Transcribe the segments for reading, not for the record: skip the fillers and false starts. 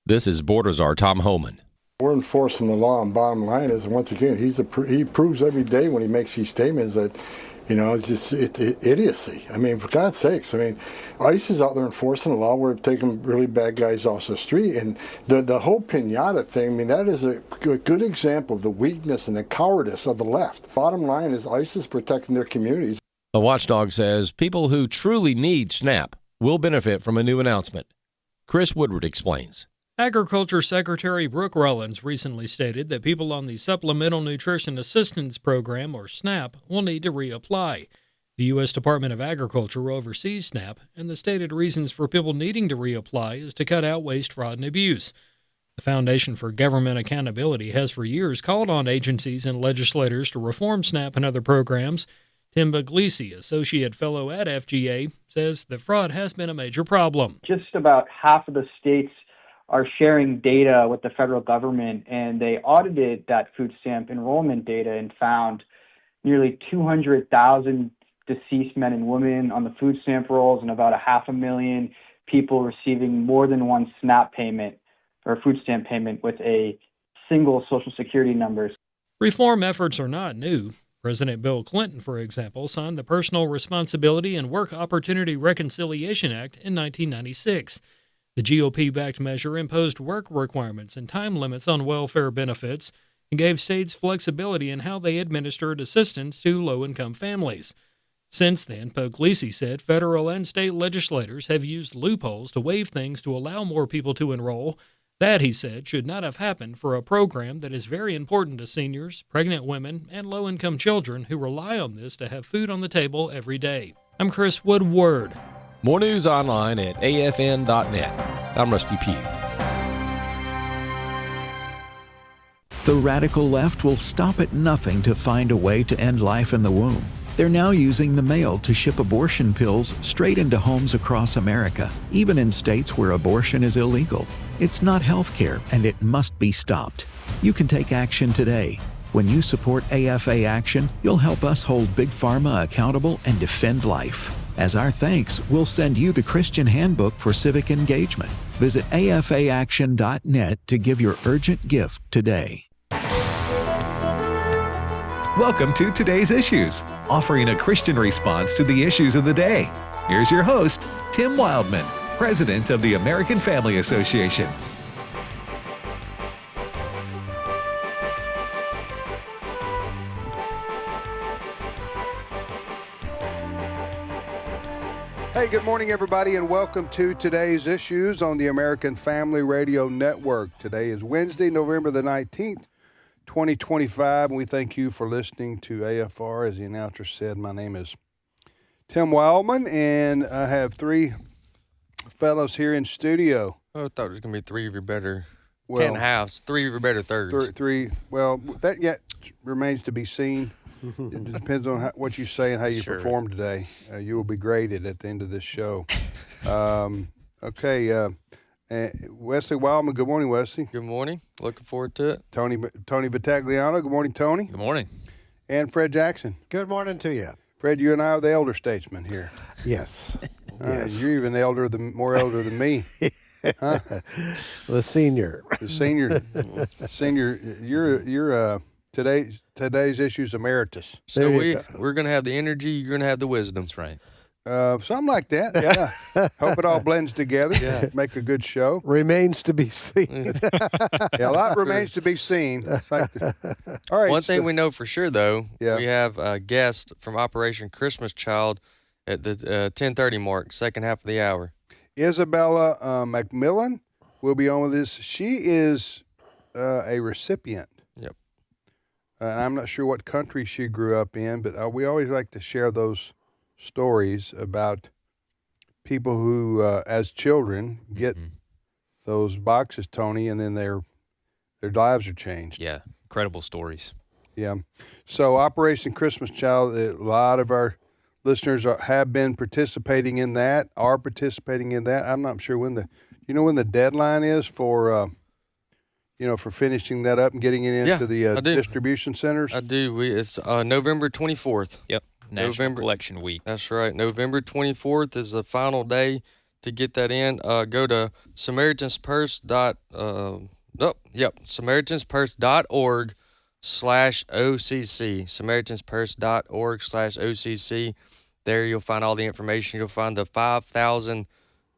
This is Border Czar Tom Homan. We're enforcing the law, and bottom line is, once again, he proves every day when he makes these statements that, it's just idiocy. I mean, for God's sakes, ICE is out there enforcing the law. We're taking really bad guys off the street, and the whole piñata thing, that is a good example of the weakness and the cowardice of the left. Bottom line is ICE is protecting their communities. The watchdog says people who truly need SNAP will benefit from a new announcement. Chris Woodward explains. Agriculture Secretary Brooke Rollins recently stated that people on the Supplemental Nutrition Assistance Program, or SNAP, will need to reapply. The U.S. Department of Agriculture oversees SNAP, and the stated reasons for people needing to reapply is to cut out waste, fraud, and abuse. The Foundation for Government Accountability has for years called on agencies and legislators to reform SNAP and other programs. Tim Puglisi, Associate Fellow at FGA, says that fraud has been a major problem. Just about half of the states are sharing data with the federal government, and they audited that food stamp enrollment data and found nearly 200,000 deceased men and women on the food stamp rolls and about 500,000 people receiving more than one SNAP payment or food stamp payment with a single Social Security number. Reform efforts are not new. President Bill Clinton, for example, signed the Personal Responsibility and Work Opportunity Reconciliation Act in 1996. The GOP-backed measure imposed work requirements and time limits on welfare benefits and gave states flexibility in how they administered assistance to low-income families. Since then, Puglisi said federal and state legislators have used loopholes to waive things to allow more people to enroll. That, he said, should not have happened for a program that is very important to seniors, pregnant women, and low-income children who rely on this to have food on the table every day. I'm Chris Woodward. More news online at afn.net. I'm Rusty Pugh. The radical left will stop at nothing to find a way to end life in the womb. They're now using the mail to ship abortion pills straight into homes across America, even in states where abortion is illegal. It's not health care, and it must be stopped. You can take action today. When you support AFA Action, you'll help us hold Big Pharma accountable and defend life. As our thanks, we'll send you the Christian Handbook for Civic Engagement. Visit afaaction.net to give your urgent gift today. Welcome to Today's Issues, offering a Christian response to the issues of the day. Here's your host, Tim Wildmon, President of the American Family Association. Hey, good morning, everybody, and welcome to Today's Issues on the American Family Radio Network. Today is Wednesday, November the 19th, 2025, and we thank you for listening to AFR. As the announcer said, my name is Tim Wildmon, and I have three fellows here in studio. I thought it was going to be three of your better three of your better thirds. Well, that yet remains to be seen. It depends on what you say and how you perform today. You will be graded at the end of this show. Okay. Wesley Wildmon. Good morning, Wesley. Good morning. Looking forward to it. Tony Battagliano. Good morning, Tony. Good morning. And Fred Jackson. Good morning to you. Fred, you and I are the elder statesmen here. Yes. Yes. You're even more elder than me. Huh? The senior. The senior. You're today's issues emeritus. So we're going to have the energy. You're going to have the wisdom. That's right. Something like that. Yeah. Hope it all blends together. Yeah. Make a good show. Remains to be seen. Yeah, a lot remains to be seen. All right. One thing we know for sure, though, we have a guest from Operation Christmas Child at the 10:30 mark, second half of the hour. Izabella McMillon will be on with us. She is a recipient. Yep. And I'm not sure what country she grew up in, but we always like to share those stories about people who, as children, get those boxes, Tony, and then their lives are changed. Yeah, incredible stories. Yeah. So Operation Christmas Child, a lot of our listeners have been participating in that, are participating in that. I'm not sure when the deadline is for for finishing that up and getting it into the distribution centers. I do. It's November 24th. Yep. National Collection Week. That's right. November 24th is the final day to get that in, go to SamaritansPurse.org/OCC. SamaritansPurse.org/OCC. There you'll find all the information. You'll find the 5,000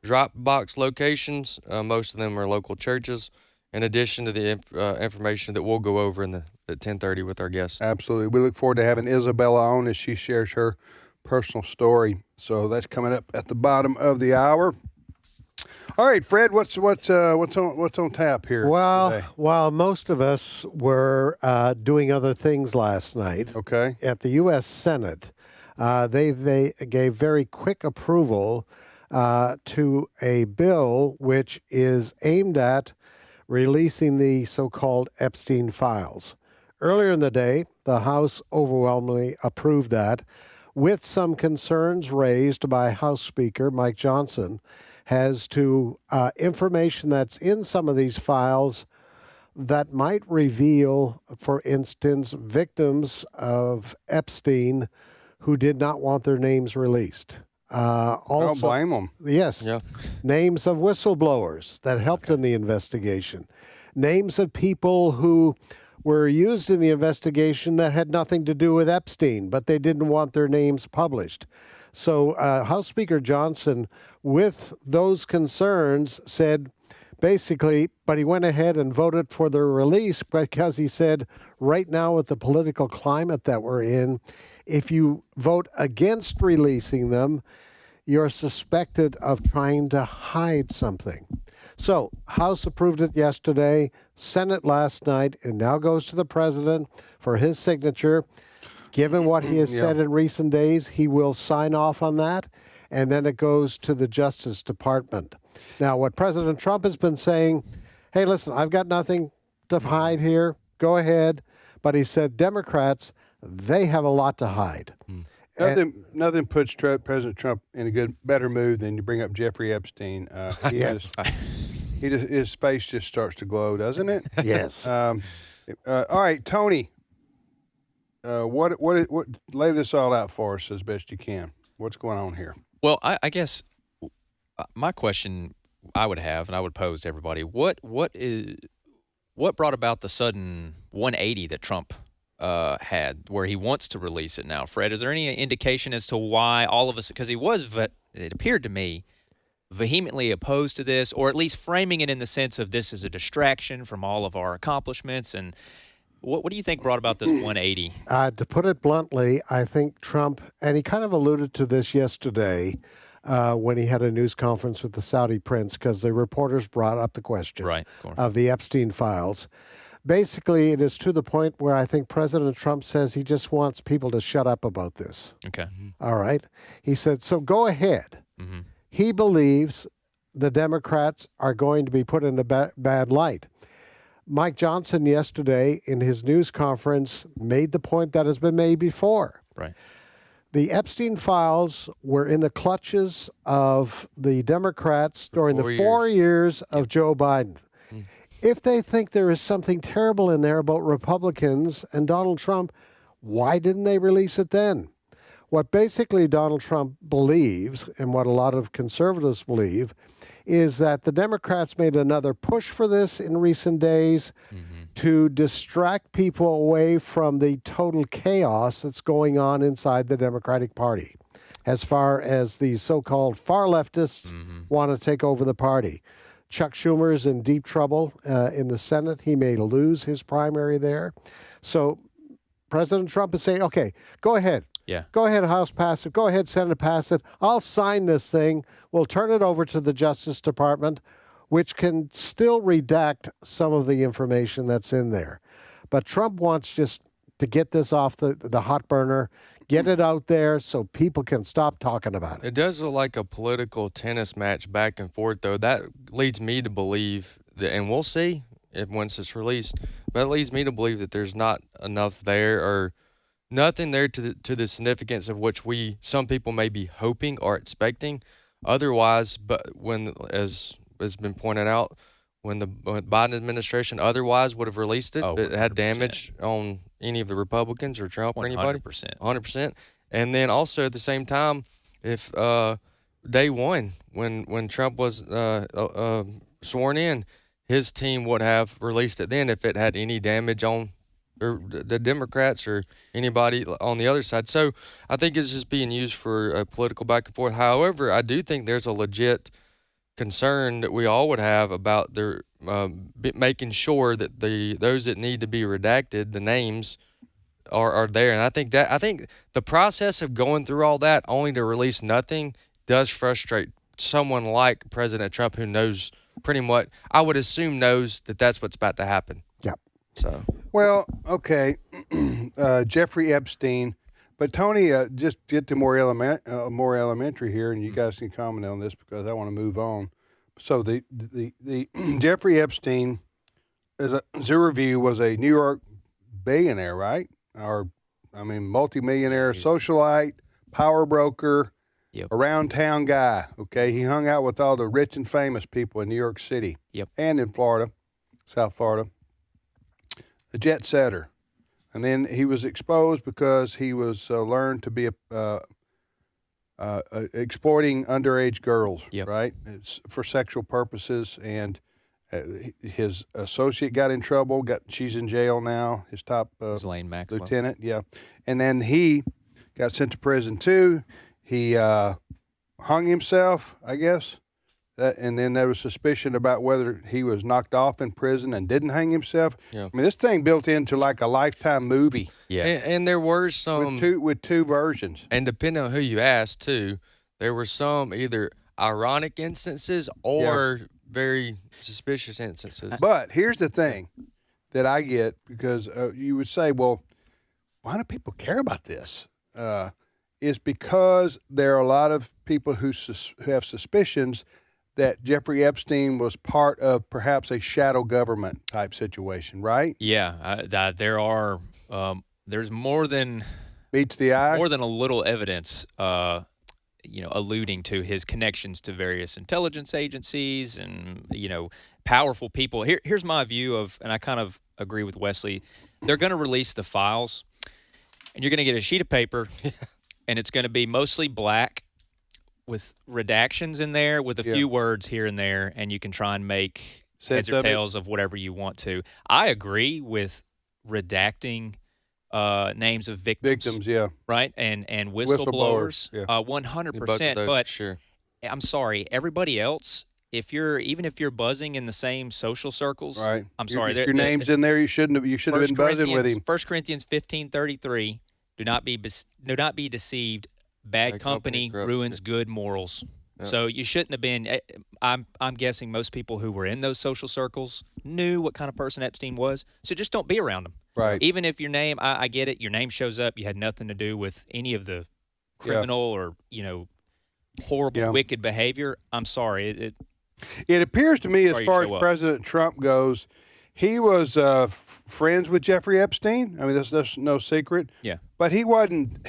drop box locations. Most of them are local churches, in addition to the information that we'll go over at 10:30 with our guests. Absolutely. We look forward to having Izabella on as she shares her personal story. So that's coming up at the bottom of the hour. All right, Fred, what's on tap here? Well, today? while most of us were doing other things last night, Okay. at the U.S. Senate, they gave very quick approval to a bill which is aimed at releasing the so-called Epstein files. Earlier in the day, the House overwhelmingly approved that, with some concerns raised by House Speaker Mike Johnson as to information that's in some of these files that might reveal, for instance, victims of Epstein who did not want their names released. Also, Don't blame them. yes, Yeah. names of whistleblowers that helped in the investigation, names of people who were used in the investigation that had nothing to do with Epstein, but they didn't want their names published. So House Speaker Johnson, with those concerns, said basically, but he went ahead and voted for their release because he said, right now with the political climate that we're in, if you vote against releasing them, you're suspected of trying to hide something. So House approved it yesterday, Senate last night, and now goes to the president for his signature. Given what he has said in recent days, he will sign off on that, and then it goes to the Justice Department. Now, what President Trump has been saying, hey, listen, I've got nothing to hide here. Go ahead. But he said Democrats, they have a lot to hide. Nothing puts President Trump in a better mood than you bring up Jeffrey Epstein. His face just starts to glow, doesn't it? Yes. All right, Tony. What lay this all out for us as best you can. What's going on here? Well, I guess my question I would have, and I would pose to everybody, what brought about the sudden 180 that Trump had, where he wants to release it now? Fred, is there any indication as to why all of us, because he was, it appeared to me, vehemently opposed to this, or at least framing it in the sense of this is a distraction from all of our accomplishments, and what do you think brought about this 180? To put it bluntly, I think Trump, and he kind of alluded to this yesterday when he had a news conference with the Saudi prince, because the reporters brought up the question of the Epstein files. Basically, it is to the point where I think President Trump says he just wants people to shut up about this. Okay. All right. He said, so go ahead. Mm-hmm. He believes the Democrats are going to be put in a bad light. Mike Johnson yesterday in his news conference made the point that has been made before. Right. The Epstein files were in the clutches of the Democrats during the 4 years of Joe Biden. If they think there is something terrible in there about Republicans and Donald Trump, why didn't they release it then? What basically Donald Trump believes, and what a lot of conservatives believe, is that the Democrats made another push for this in recent days to distract people away from the total chaos that's going on inside the Democratic Party, as far as the so-called far leftists want to take over the party. Chuck Schumer's in deep trouble in the Senate. He may lose his primary there. So President Trump is saying, okay, go ahead. Yeah. Go ahead, House, pass it. Go ahead, Senate, pass it. I'll sign this thing. We'll turn it over to the Justice Department, which can still redact some of the information that's in there. But Trump wants just to get this off the hot burner, get it out there so people can stop talking about it. It does look like a political tennis match back and forth, though. That leads me to believe that, and we'll see once it's released, but it leads me to believe that there's not enough there, or nothing there to the significance of which some people may be hoping or expecting. Otherwise, but when, as has been pointed out, when the Biden administration otherwise would have released it, it had damage on any of the Republicans or Trump or anybody. 100%. 100%. And then also at the same time, if day one when Trump was sworn in, his team would have released it then if it had any damage on the Democrats or anybody on the other side. So I think it's just being used for a political back and forth. However, I do think there's a legit concern that we all would have about their making sure that those that need to be redacted, the names are there. And I think the process of going through all that only to release nothing does frustrate someone like President Trump, who knows pretty much, I would assume, knows that that's what's about to happen. Yep. So. Well, okay, Jeffrey Epstein, but Tony, just get to more elementary here, and you guys can comment on this because I want to move on. So the Jeffrey Epstein, as a review, was a New York billionaire, right? Multimillionaire, socialite, power broker, around town guy. Okay, he hung out with all the rich and famous people in New York City, and in Florida, South Florida. A jet setter, and then he was exposed because he was learned to be exploiting underage girls, right? It's for sexual purposes, and his associate got in trouble. She's in jail now. His top lieutenant, and then he got sent to prison too. He hung himself, I guess. And then there was suspicion about whether he was knocked off in prison and didn't hang himself. Yeah. I mean, this thing built into like a Lifetime movie. Yeah, and there were some with two versions. And depending on who you asked too, there were some either ironic instances or very suspicious instances. But here's the thing that I get, because you would say, well, why do people care about this? Is because there are a lot of people who have suspicions that Jeffrey Epstein was part of perhaps a shadow government type situation, right? Yeah, there's more than meets the eye, more than a little evidence, alluding to his connections to various intelligence agencies and powerful people. Here's my view of, and I kind of agree with Wesley. They're going to release the files, and you're going to get a sheet of paper, and it's going to be mostly black, with redactions in there, with a few words here and there, and you can try and make heads or tails of whatever you want to. I agree with redacting names of victims, right, and whistleblowers, 100%. But sure. I'm sorry, everybody else, if you're buzzing in the same social circles, right? I'm sorry, your name's in there. You should have been buzzing with him. 1 Corinthians 15:33. Do not be deceived. Bad company ruins good morals. Yeah. So you shouldn't have been. I'm guessing most people who were in those social circles knew what kind of person Epstein was. So just don't be around him. Right. Even if your name, I get it, your name shows up, you had nothing to do with any of the criminal or horrible, wicked behavior. I'm sorry. It appears to me, as far as President Trump goes, he was friends with Jeffrey Epstein. I mean, that's no secret. Yeah. But he wasn't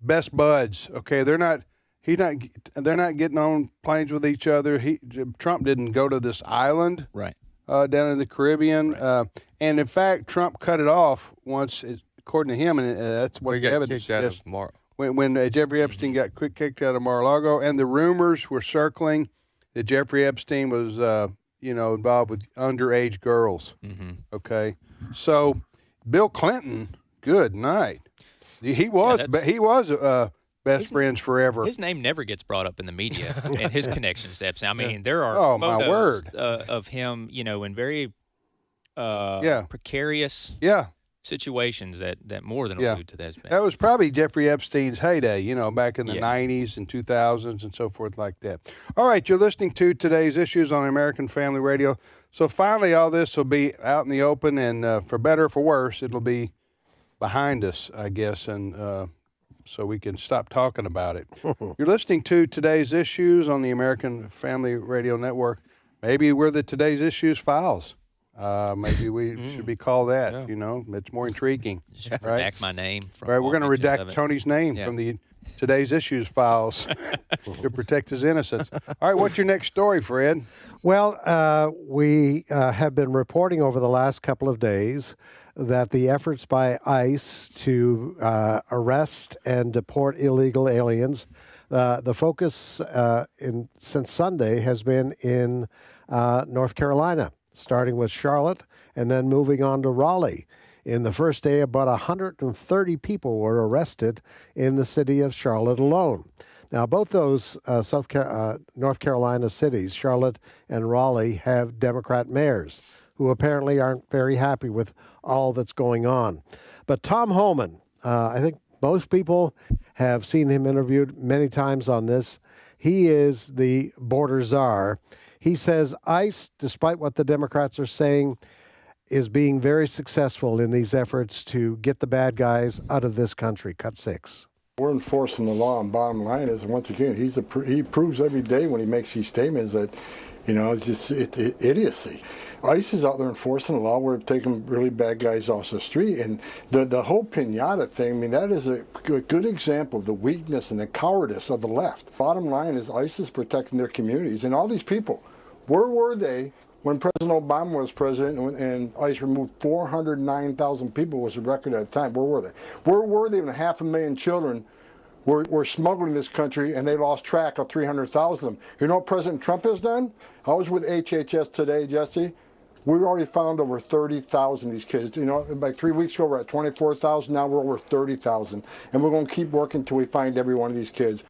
best buds. Okay, they're not getting on planes with each other. Trump didn't go to this island down in the Caribbean, and in fact, Trump cut it off once, according to him, and that's what the evidence is. When Jeffrey Epstein got kicked out of Mar-a-Lago, and the rumors were circling that Jeffrey Epstein was involved with underage girls. Mm-hmm. Okay, so Bill Clinton, good night. He was best friends forever. His name never gets brought up in the media, and his connections to Epstein. I mean, there are photos of him, in very precarious situations that more than allude to that. That was probably Jeffrey Epstein's heyday, back in the 90s and 2000s and so forth like that. All right, you're listening to today's issues on American Family Radio. So finally, all this will be out in the open, and for better or for worse, it'll be behind us, I guess, and so we can stop talking about it. You're listening to Today's Issues on the American Family Radio Network. Maybe we're the Today's Issues files. Maybe we should be called that. It's more intriguing. Just redact my name. Right, we're going to redact Tony's name from the Today's Issues files to protect his innocence. All right, what's your next story, Fred? Well, we have been reporting over the last couple of days that the efforts by ICE to arrest and deport illegal aliens, The focus since Sunday has been in North Carolina, starting with Charlotte and then moving on to Raleigh. In the first day, about 130 people were arrested in the city of Charlotte alone. Now, both those North Carolina cities, Charlotte and Raleigh, have Democrat mayors who apparently aren't very happy with all that's going on. But Tom Homan, I think most people have seen him interviewed many times on this. He is the border czar. He says ICE, despite what the Democrats are saying, is being very successful in these efforts to get the bad guys out of this country. Cut 6. We're enforcing the law, and bottom line is, once again, he proves every day when he makes these statements that, it's just idiocy. ICE is out there enforcing the law. We're taking really bad guys off the street, and the whole pinata thing, I mean, that is a good example of the weakness and the cowardice of the left. Bottom line is ICE is protecting their communities, and all these people, where were they when President Obama was president and ICE removed 409,000 people was a record at the time? Where were they? Where were they when 500,000 children were smuggled in this country and they lost track of 300,000 of them? You know what President Trump has done? I was with HHS today, Jesse. We already found over 30,000 of these kids. Like 3 weeks ago, we're at 24,000. Now we're over 30,000. And we're going to keep working until we find every one of these kids.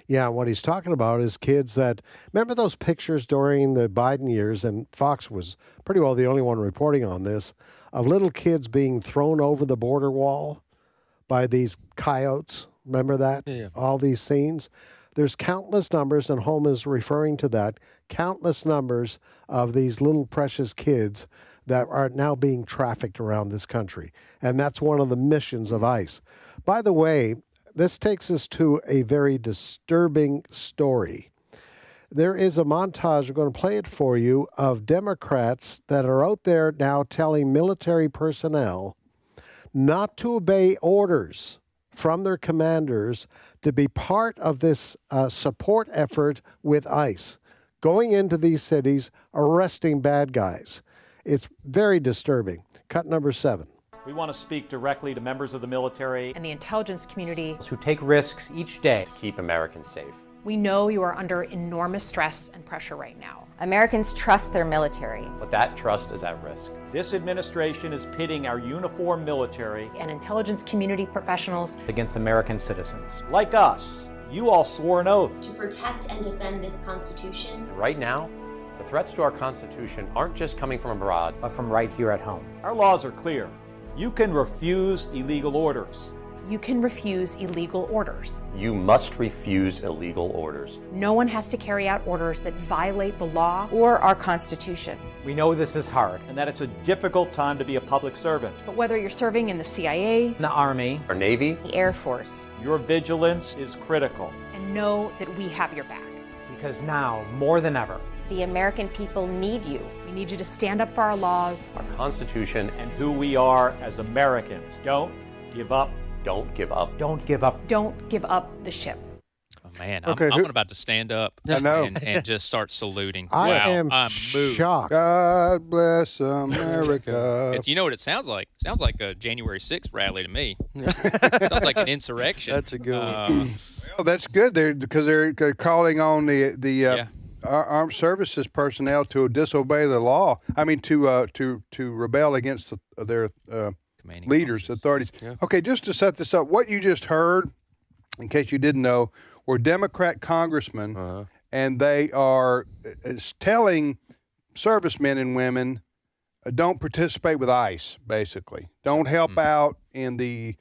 Yeah, what he's talking about is kids that, remember those pictures during the Biden years, and Fox was pretty well the only one reporting on this, of little kids being thrown over the border wall by these coyotes. Remember that? Yeah. All these scenes? There's countless numbers, and Home is referring to that, countless numbers of these little precious kids that are now being trafficked around this country. And that's one of the missions of ICE. By the way, this takes us to a very disturbing story. There is a montage, I'm going to play it for you, of Democrats that are out there now telling military personnel not to obey orders from their commanders to be part of this support effort with ICE, going into these cities, arresting bad guys. It's very disturbing. Cut number 7. We want to speak directly to members of the military and the intelligence community who take risks each day to keep Americans safe. We know you are under enormous stress and pressure right now. Americans trust their military, but that trust is at risk. This administration is pitting our uniformed military and intelligence community professionals against American citizens. Like us, you all swore an oath to protect and defend this Constitution. Right now, the threats to our Constitution aren't just coming from abroad, but from right here at home. Our laws are clear. You can refuse illegal orders. You can refuse illegal orders. You must refuse illegal orders. No one has to carry out orders that violate the law or our Constitution. We know this is hard and that it's a difficult time to be a public servant. But whether you're serving in the CIA, the Army, or Navy, the Air Force, your vigilance is critical. And know that we have your back. Because now, more than ever, the American people need you. We need you to stand up for our laws, our Constitution, and who we are as Americans. Don't give up. Don't give up. Don't give up. Don't give up the ship. Oh, man, I'm about to stand up and just start saluting. I am moved. shocked. God bless America. You know what it sounds like? It sounds like a January 6th rally to me. Sounds like an insurrection. That's a good one. Well, that's good because they're calling on the armed services personnel to disobey the law. I mean, to rebel against their leaders, authorities. Yeah. Okay, just to set this up, what you just heard, in case you didn't know, were Democrat congressmen, and they are telling servicemen and women, don't participate with ICE, basically. Don't help out in the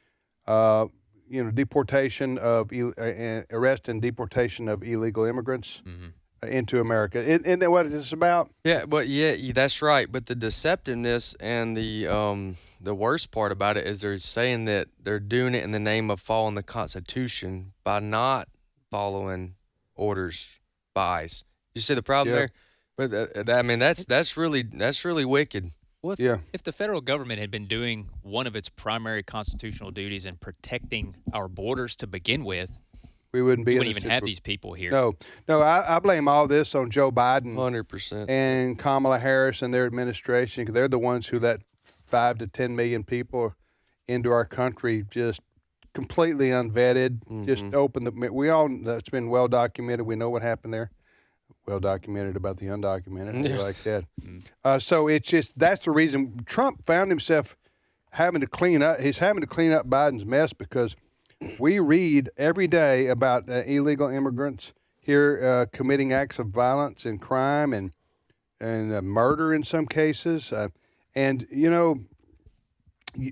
deportation of arrest and deportation of illegal immigrants into America. Isn't that what it's about? Yeah, but that's right. But the deceptiveness and the worst part about it is they're saying that they're doing it in the name of following the Constitution by not following orders by ICE. You see the problem there? But I mean, that's really wicked. Well, if the federal government had been doing one of its primary constitutional duties in protecting our borders to begin with, we wouldn't even have these people here. No, I blame all this on Joe Biden, 100%, and Kamala Harris and their administration, because they're the ones who let 5 to 10 million people into our country just completely unvetted. Mm-hmm. Just open it's been well documented. We know what happened there. Well documented about the undocumented. Yeah. Like that. So it's just, that's the reason Trump found himself having to clean up. He's having to clean up Biden's mess because we read every day about illegal immigrants here committing acts of violence and crime and murder in some cases. And, you know,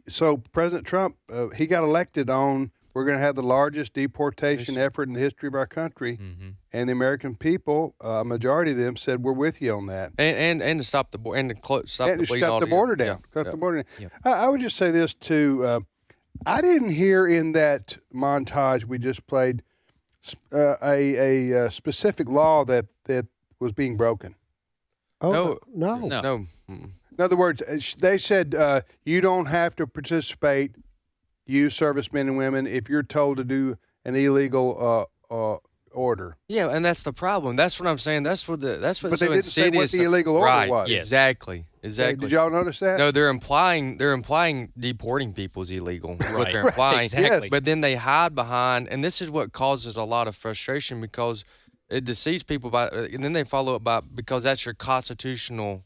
so President Trump, he got elected on, we're going to have the largest deportation effort in the history of our country. Mm-hmm. And the American people, a majority of them said, we're with you on that. And to stop the and to stop the bleed shut the border down. Shut the border down. Yep. I would just say this too. I didn't hear in that montage we just played a specific law that was being broken. Oh, no. Mm-mm. In other words, they said you don't have to participate, you servicemen and women, if you're told to do an illegal order. Yeah, and that's the problem. That's what I'm saying. That's what But so they didn't say what the illegal order right, was. Yes. Exactly. Did y'all notice that? No, they're implying deporting people is illegal. Right. What they're implying. Right, exactly. But then they hide behind, and this is what causes a lot of frustration because it deceives people and then they follow up by because that's your constitutional.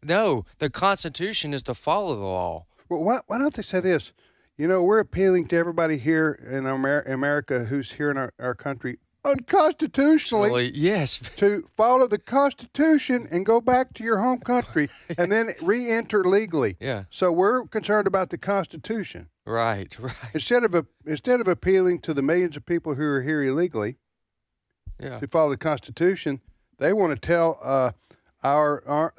No, the Constitution is to follow the law. Well, why don't they say this? You know, we're appealing to everybody here in America who's here in our country unconstitutionally, yes, to follow the Constitution and go back to your home country and then re-enter legally. Yeah. So we're concerned about the Constitution. Right. Instead of appealing to the millions of people who are here illegally to follow the Constitution, they want to tell our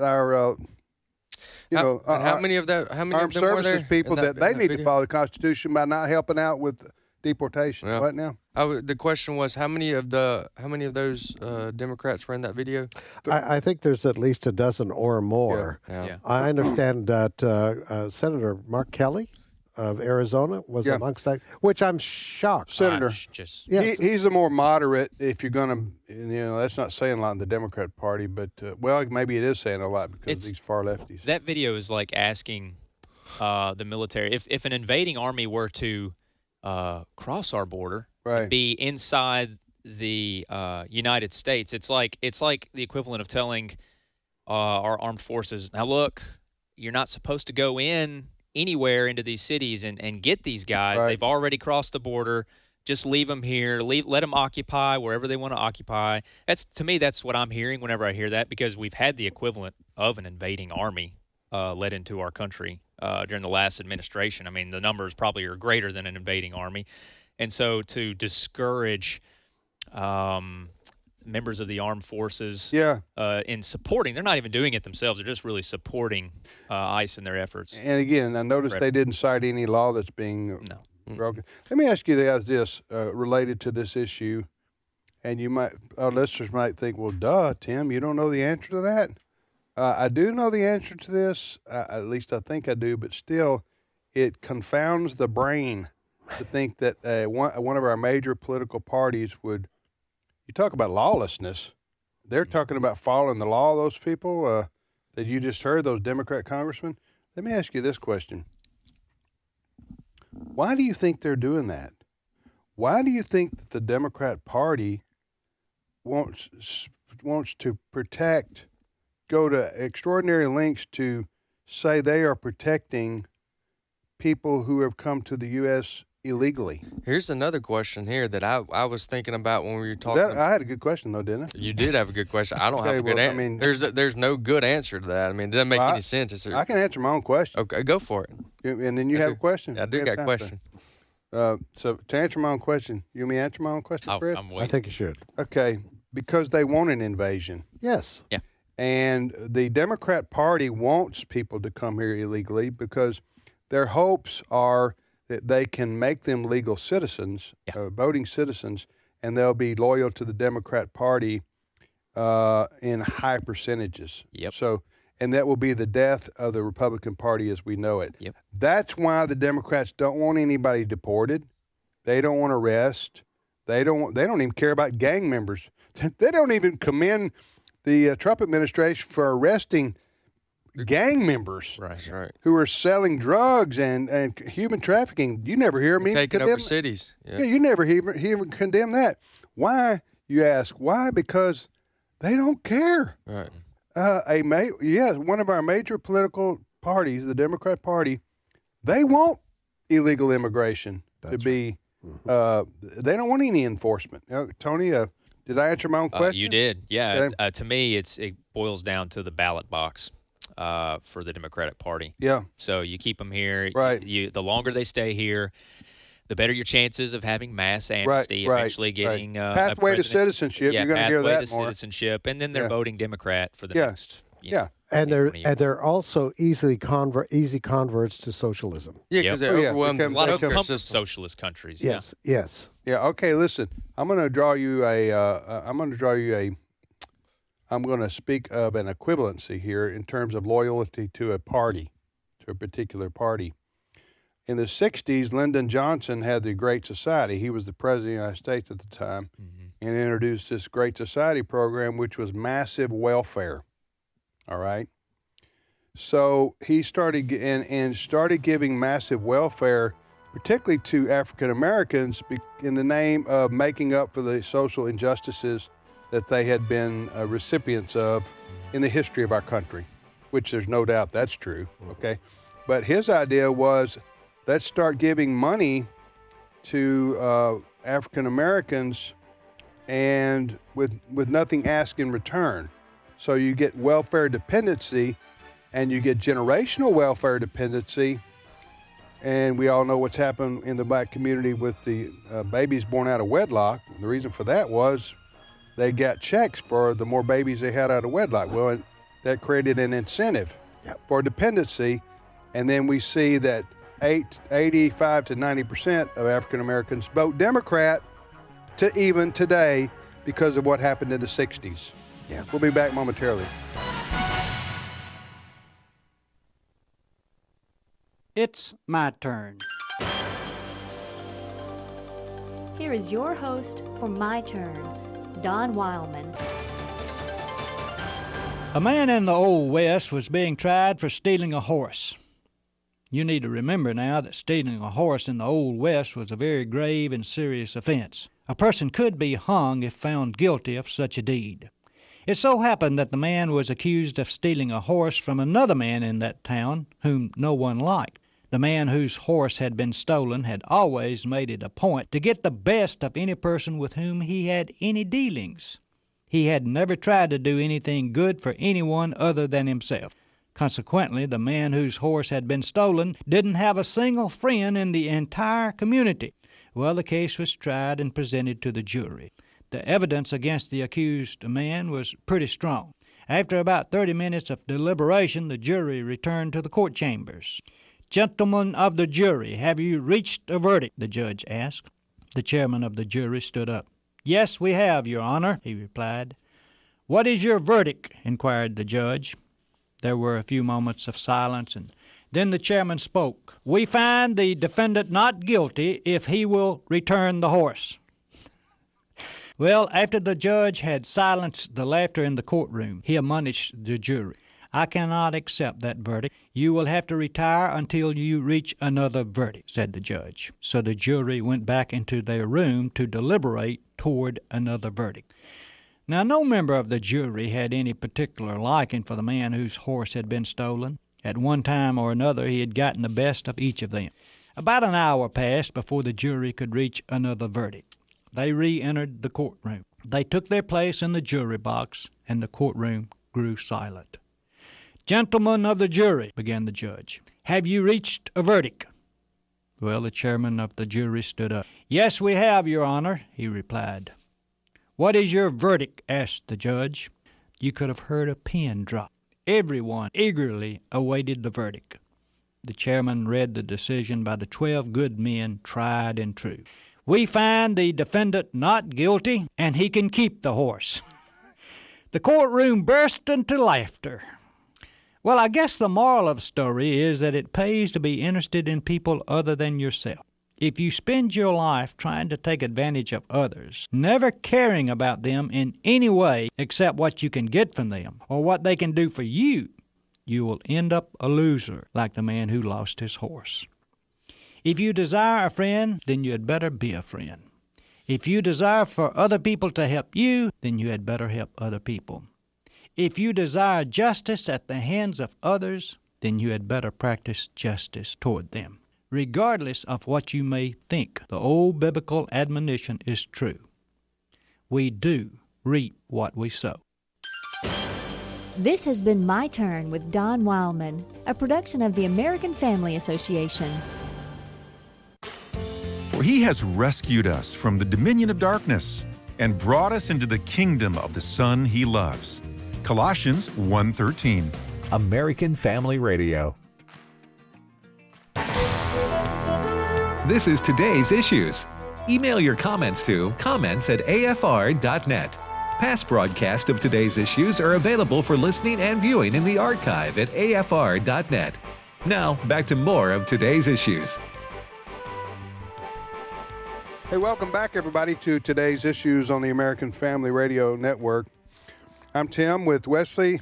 how many of them armed services people that they need to follow the Constitution by not helping out with deportation. Yeah. What now? The question was how many of those Democrats were in that video? I think there's at least a dozen or more. Yeah. I understand that Senator Mark Kelly of Arizona was amongst that, which I'm shocked. Senator, yes. he's a more moderate. If you're going to, that's not saying a lot in the Democrat Party, but maybe it is saying a lot because of these far lefties. That video is like asking the military if an invading army were to cross our border, and be inside the United States. It's like the equivalent of telling our armed forces, now look, you're not supposed to go anywhere into these cities and get these guys. They've already crossed the border. Just leave them here. Let them occupy wherever they want to occupy. To me, that's what I'm hearing whenever I hear that, because we've had the equivalent of an invading army led into our country during the last administration. I mean, the numbers probably are greater than an invading army. And so to discourage members of the armed forces in supporting, they're not even doing it themselves. They're just really supporting ICE in their efforts. And again, I noticed they didn't cite any law that's being broken. Let me ask you guys this related to this issue. And our listeners might think, well, duh, Tim, you don't know the answer to that? I do know the answer to this, at least I think I do, but still, it confounds the brain to think that one of our major political parties would, you talk about lawlessness, they're talking about following the law, those people that you just heard, those Democrat congressmen. Let me ask you this question. Why do you think they're doing that? Why do you think that the Democrat Party wants to go to extraordinary lengths to say they are protecting people who have come to the U.S. illegally? Here's another question here that I was thinking about when we were talking. I had a good question, though, didn't I? You did have a good question. I don't have a good answer. I mean, there's no good answer to that. I mean, it doesn't make any sense. I can answer my own question. Okay, go for it. And then you have a question? I do got a question. So to answer my own question, you want me to answer my own question, Fred? I think you should. Okay, because they want an invasion. Yes. Yeah. And the Democrat Party wants people to come here illegally because their hopes are that they can make them legal citizens, voting citizens, and they'll be loyal to the Democrat Party in high percentages. Yep. So, and that will be the death of the Republican Party as we know it. Yep. That's why the Democrats don't want anybody deported. They don't want arrest. They don't even care about gang members. They don't even commend the Trump administration for arresting gang members Right. who are selling drugs and human trafficking. You never hear them even Taking condemn over cities. Yeah, you never hear condemn that. Why, you ask? Why? Because they don't care. Right. One of our major political parties, the Democrat Party, they want illegal immigration to be. They don't want any enforcement. Tony, did I answer my own question? You did. Yeah. Okay. To me, it boils down to the ballot box for the Democratic Party. Yeah. So you keep them here. Right. The longer they stay here, the better your chances of having mass amnesty, eventually getting pathway to citizenship. Yeah, you're going to hear that pathway to more. citizenship, and then they're voting Democrat for the next. And they're also easy converts to socialism. Yeah, because they're overwhelmed. A lot of socialist countries. Yes. Yes. Yeah. Okay. Listen, I'm going to draw you I'm going to speak of an equivalency here in terms of loyalty to a party, to a particular party. In the 60s, Lyndon Johnson had the Great Society. He was the president of the United States at the time, and introduced this Great Society program, which was massive welfare. All right. So he started giving massive welfare, particularly to African Americans, in the name of making up for the social injustices that they had been recipients of in the history of our country, which there's no doubt that's true. Okay. But his idea was, let's start giving money to African Americans, and with nothing asked in return. So you get welfare dependency, and you get generational welfare dependency. And we all know what's happened in the black community with the babies born out of wedlock. The reason for that was they got checks for the more babies they had out of wedlock. Well, that created an incentive for dependency. And then we see that 85 to 90% of African Americans vote Democrat to even today because of what happened in the 60s. Yeah. We'll be back momentarily. It's my turn. Here is your host for My Turn, Don Wildmon. A man in the Old West was being tried for stealing a horse. You need to remember now that stealing a horse in the Old West was a very grave and serious offense. A person could be hung if found guilty of such a deed. It so happened that the man was accused of stealing a horse from another man in that town whom no one liked. The man whose horse had been stolen had always made it a point to get the best of any person with whom he had any dealings. He had never tried to do anything good for anyone other than himself. Consequently, the man whose horse had been stolen didn't have a single friend in the entire community. Well, the case was tried and presented to the jury. The evidence against the accused man was pretty strong. After about 30 minutes of deliberation, the jury returned to the court chambers. "Gentlemen of the jury, have you reached a verdict?" the judge asked. The chairman of the jury stood up. "Yes, we have, Your Honor," he replied. "What is your verdict?" inquired the judge. There were a few moments of silence, and then the chairman spoke. "We find the defendant not guilty if he will return the horse." Well, after the judge had silenced the laughter in the courtroom, he admonished the jury. "I cannot accept that verdict. You will have to retire until you reach another verdict," said the judge. So the jury went back into their room to deliberate toward another verdict. Now, no member of the jury had any particular liking for the man whose horse had been stolen. At one time or another, he had gotten the best of each of them. About an hour passed before the jury could reach another verdict. They re-entered the courtroom. They took their place in the jury box, and the courtroom grew silent. "Gentlemen of the jury," began the judge, "have you reached a verdict?" Well, the chairman of the jury stood up. "Yes, we have, Your Honor," he replied. "What is your verdict?" asked the judge. You could have heard a pin drop. Everyone eagerly awaited the verdict. The chairman read the decision by the 12 good men tried and true. "We find the defendant not guilty, and he can keep the horse." The courtroom burst into laughter. Well, I guess the moral of the story is that it pays to be interested in people other than yourself. If you spend your life trying to take advantage of others, never caring about them in any way except what you can get from them or what they can do for you, you will end up a loser like the man who lost his horse. If you desire a friend, then you had better be a friend. If you desire for other people to help you, then you had better help other people. If you desire justice at the hands of others, then you had better practice justice toward them. Regardless of what you may think, the old biblical admonition is true. We do reap what we sow. This has been My Turn with Don Wildmon, a production of the American Family Association. For he has rescued us from the dominion of darkness and brought us into the kingdom of the Son he loves. Colossians 1:13. American Family Radio. This is today's issues. Email your comments to comments@afr.net. Past broadcasts of today's issues are available for listening and viewing in the archive at afr.net. Now, back to more of today's issues. Hey, welcome back, everybody, to today's issues on the American Family Radio Network. I'm Tim with Wesley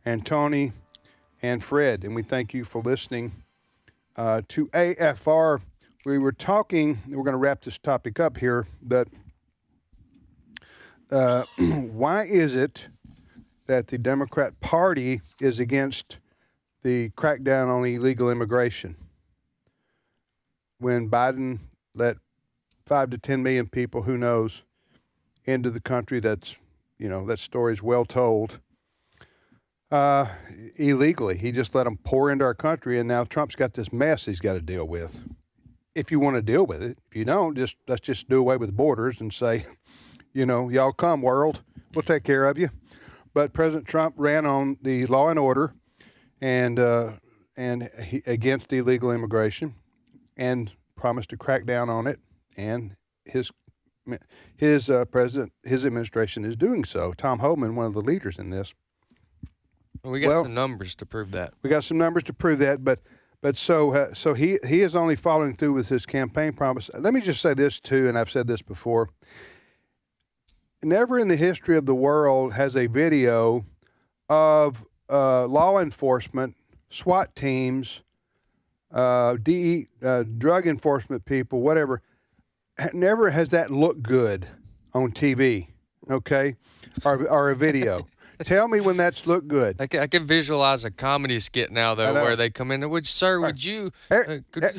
and Tony and Fred, and we thank you for listening to AFR. We were talking, we're going to wrap this topic up here, but why is it that the Democrat Party is against the crackdown on illegal immigration when Biden let 5 to 10 million people, who knows, into the country? That's, that story's well told. Illegally. He just let them pour into our country, and now Trump's got this mess he's got to deal with. If you want to deal with it. If you don't, let's just do away with borders and say, y'all come, world. We'll take care of you. But President Trump ran on the law and order and against illegal immigration and promised to crack down on it. And his administration is doing so. Tom Homan, one of the leaders in this. We got some numbers to prove that. We got some numbers to prove that, but so he is only following through with his campaign promise. Let me just say this too, and I've said this before. Never in the history of the world has a video of law enforcement, SWAT teams, drug enforcement people, whatever. Never has that looked good on TV, okay, or a video. Tell me when that's looked good. I can visualize a comedy skit now, though, where they come in. Would you?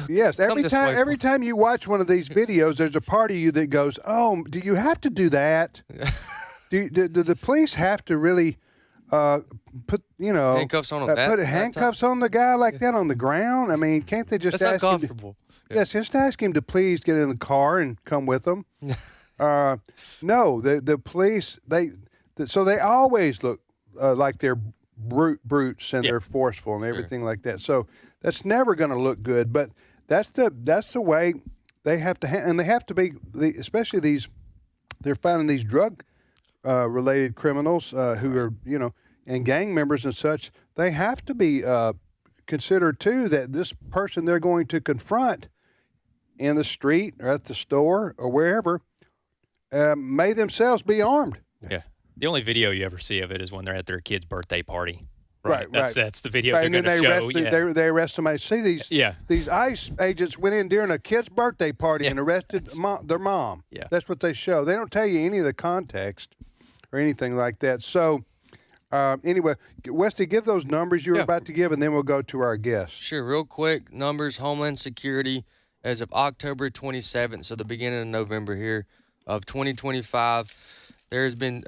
Yes, every time you watch one of these videos, there's a part of you that goes, "Oh, do you have to do that? do the police have to really put handcuffs on put handcuffs on the guy like that on the ground? I mean, can't they just That's ask uncomfortable. Yes, just ask him to please get in the car and come with them. No, the police, so they always look like they're brutes and they're forceful and everything like that. So that's never going to look good. But that's the way they have to, and they have to be, especially they're finding these drug related criminals who are, and gang members and such. They have to be considered too that this person they're going to confront in the street or at the store or wherever may themselves be armed. Yeah. The only video you ever see of it is when they're at their kid's birthday party. Right. That's the video they're going to show. They arrest somebody. See, these ICE agents went in during a kid's birthday party and arrested their mom. Yeah. That's what they show. They don't tell you any of the context or anything like that. So, anyway, Westy, give those numbers you were about to give, and then we'll go to our guests. Sure. Real quick, numbers, Homeland Security, as of October 27th, so the beginning of November here of 2025, there's been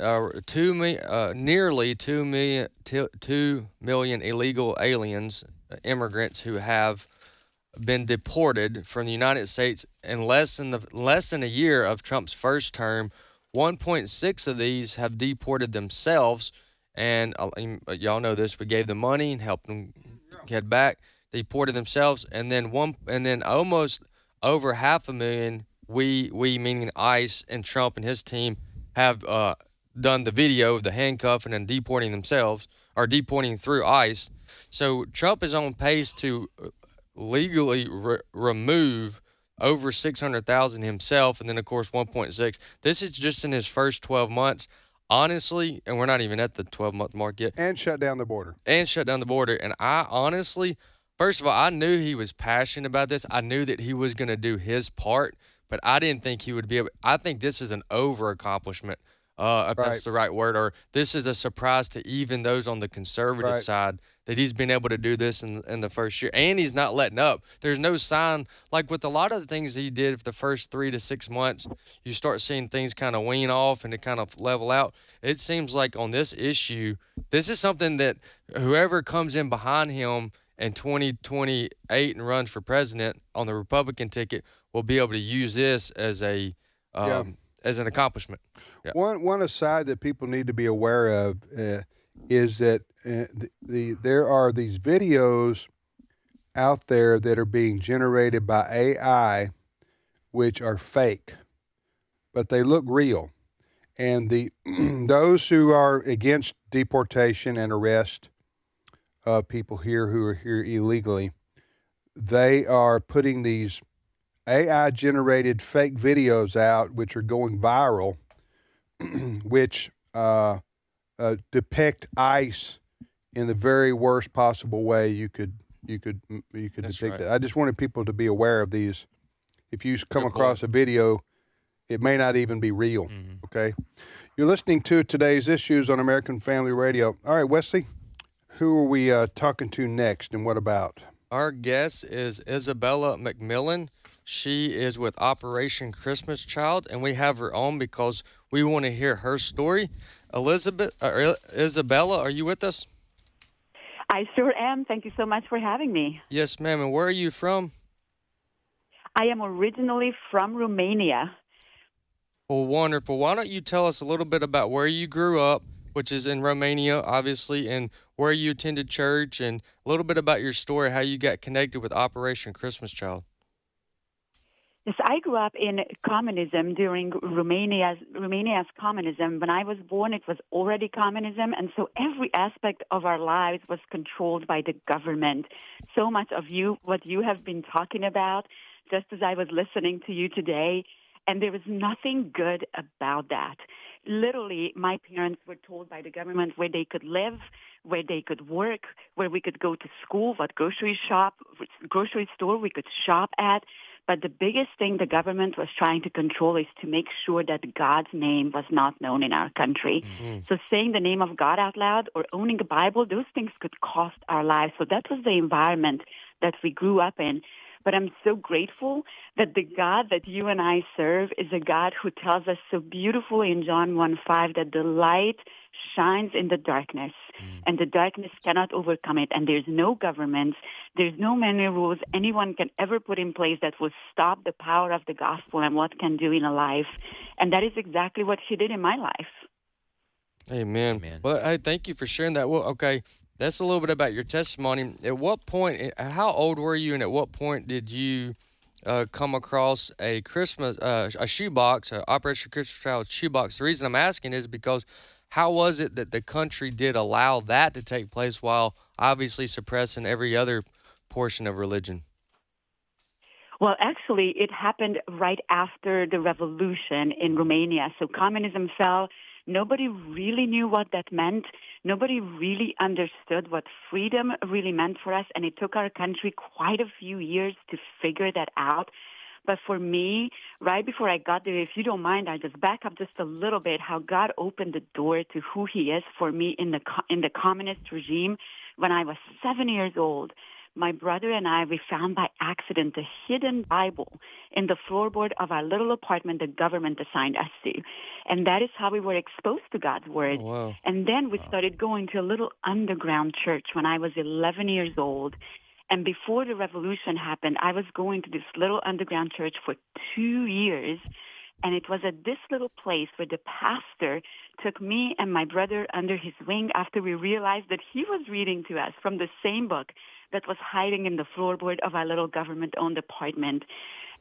nearly 2 million illegal aliens, immigrants who have been deported from the United States in less than a year of Trump's first term. 1.6 of these have deported themselves, and y'all know this. We gave them money and helped them get back. Deported themselves, and then almost over 500,000. We meaning ICE and Trump and his team have done the video of the handcuffing and deporting themselves, or deporting through ICE. So Trump is on pace to legally remove over 600,000 himself, and then of course 1.6. This is just in his first 12 months. honestly, and we're not even at the 12-month mark yet. And shut down the border. And I honestly, first of all, I knew he was passionate about this. I knew that he was going to do his part, but I didn't think he would be able. I think this is an over-accomplishment, if that's the right word, or this is a surprise to even those on the conservative side that he's been able to do this in the first year. And he's not letting up. There's no sign, like with a lot of the things he did for the first 3 to 6 months, you start seeing things kind of wean off and it kind of level out. It seems like on this issue, this is something that whoever comes in behind him in 2028 and runs for president on the Republican ticket will be able to use this as an accomplishment. Yeah. One aside that people need to be aware of is that there are these videos out there that are being generated by AI, which are fake, but they look real. And those who are against deportation and arrest of people here who are here illegally, they are putting these AI-generated fake videos out, which are going viral, which depict ICE in the very worst possible way you could depict it. I just wanted people to be aware of these. If you come across a video, it may not even be real. Okay, you're listening to today's issues on American Family Radio. All right, Wesley, who are we talking to next, and what about? Our guest is Izabella McMillon. She is with Operation Christmas Child, and we have her on because we want to hear her story. Izabella, are you with us? I sure am. Thank you so much for having me. Yes, ma'am. And where are you from? I am originally from Romania. Well, wonderful. Why don't you tell us a little bit about where you grew up, which is in Romania, obviously, and where you attended church, and a little bit about your story, how you got connected with Operation Christmas Child. Yes, I grew up in communism during Romania's communism. When I was born, it was already communism, and so every aspect of our lives was controlled by the government. So much of what you have been talking about, just as I was listening to you today, and there was nothing good about that. Literally, my parents were told by the government where they could live, where they could work, where we could go to school, what grocery store we could shop at. But the biggest thing the government was trying to control is to make sure that God's name was not known in our country. So saying the name of God out loud or owning a Bible, those things could cost our lives. So that was the environment that we grew up in. But I'm so grateful that the God that you and I serve is a God who tells us so beautifully in John 1:5 that the light shines in the darkness, and the darkness cannot overcome it. And there's no government, there's no many rules anyone can ever put in place that will stop the power of the gospel and what can do in a life. And that is exactly what he did in my life. Amen. Well, hey, thank you for sharing that. Well, okay. That's a little bit about your testimony. At what point, how old were you, and at what point did you come across a shoebox, Operation Christmas Child shoebox? The reason I'm asking is because how was it that the country did allow that to take place while obviously suppressing every other portion of religion? Well, actually, it happened right after the revolution in Romania. So communism fell. Nobody really knew what that meant. Nobody really understood what freedom really meant for us, and it took our country quite a few years to figure that out. But for me, right before I got there, if you don't mind, I just back up just a little bit, how God opened the door to who he is for me in the communist regime. When I was 7 years old, my brother and I, we found by accident a hidden Bible in the floorboard of our little apartment the government assigned us to. And that is how we were exposed to God's word. Oh, wow. And then we started going to a little underground church when I was 11 years old. And before the revolution happened, I was going to this little underground church for 2 years. And it was at this little place where the pastor took me and my brother under his wing after we realized that he was reading to us from the same book that was hiding in the floorboard of our little government-owned apartment.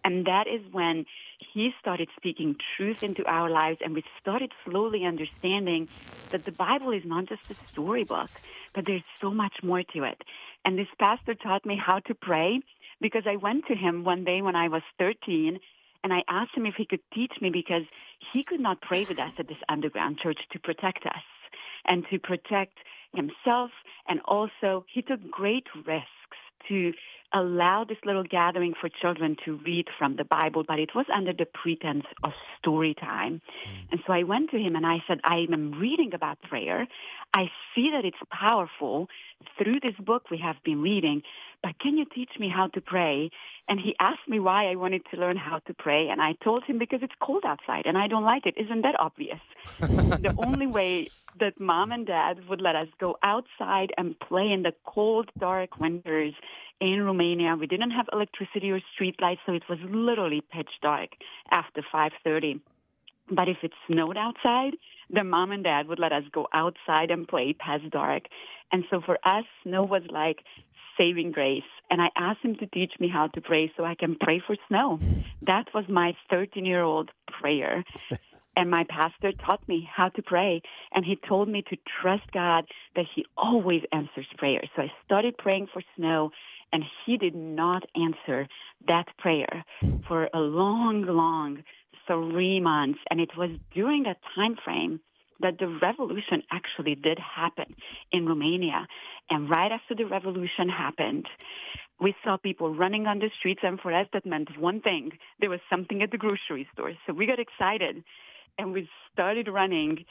And that is when he started speaking truth into our lives, and we started slowly understanding that the Bible is not just a storybook, but there's so much more to it. And this pastor taught me how to pray, because I went to him one day when I was 13, And I asked him if he could teach me because he could not pray with us at this underground church to protect us and to protect himself. And also, he took great risks to allow this little gathering for children to read from the Bible, but it was under the pretense of story time. And so I went to him and I said, I am reading about prayer. I see that it's powerful through this book we have been reading, but can you teach me how to pray? And he asked me why I wanted to learn how to pray, and I told him because it's cold outside and I don't like it. Isn't that obvious? The only way that Mom and Dad would let us go outside and play in the cold, dark winters in Romania, we didn't have electricity or street lights, so it was literally pitch dark after 5:30. But if it snowed outside, the Mom and Dad would let us go outside and play past dark. And so for us, snow was like saving grace. And I asked him to teach me how to pray so I can pray for snow. That was my 13-year-old prayer. And my pastor taught me how to pray. And he told me to trust God that he always answers prayers. So I started praying for snow, and he did not answer that prayer for a long 3 months. And it was during that time frame that the revolution actually did happen in Romania. And right after the revolution happened, we saw people running on the streets. And for us, that meant one thing. There was something at the grocery store. So we got excited and we started running.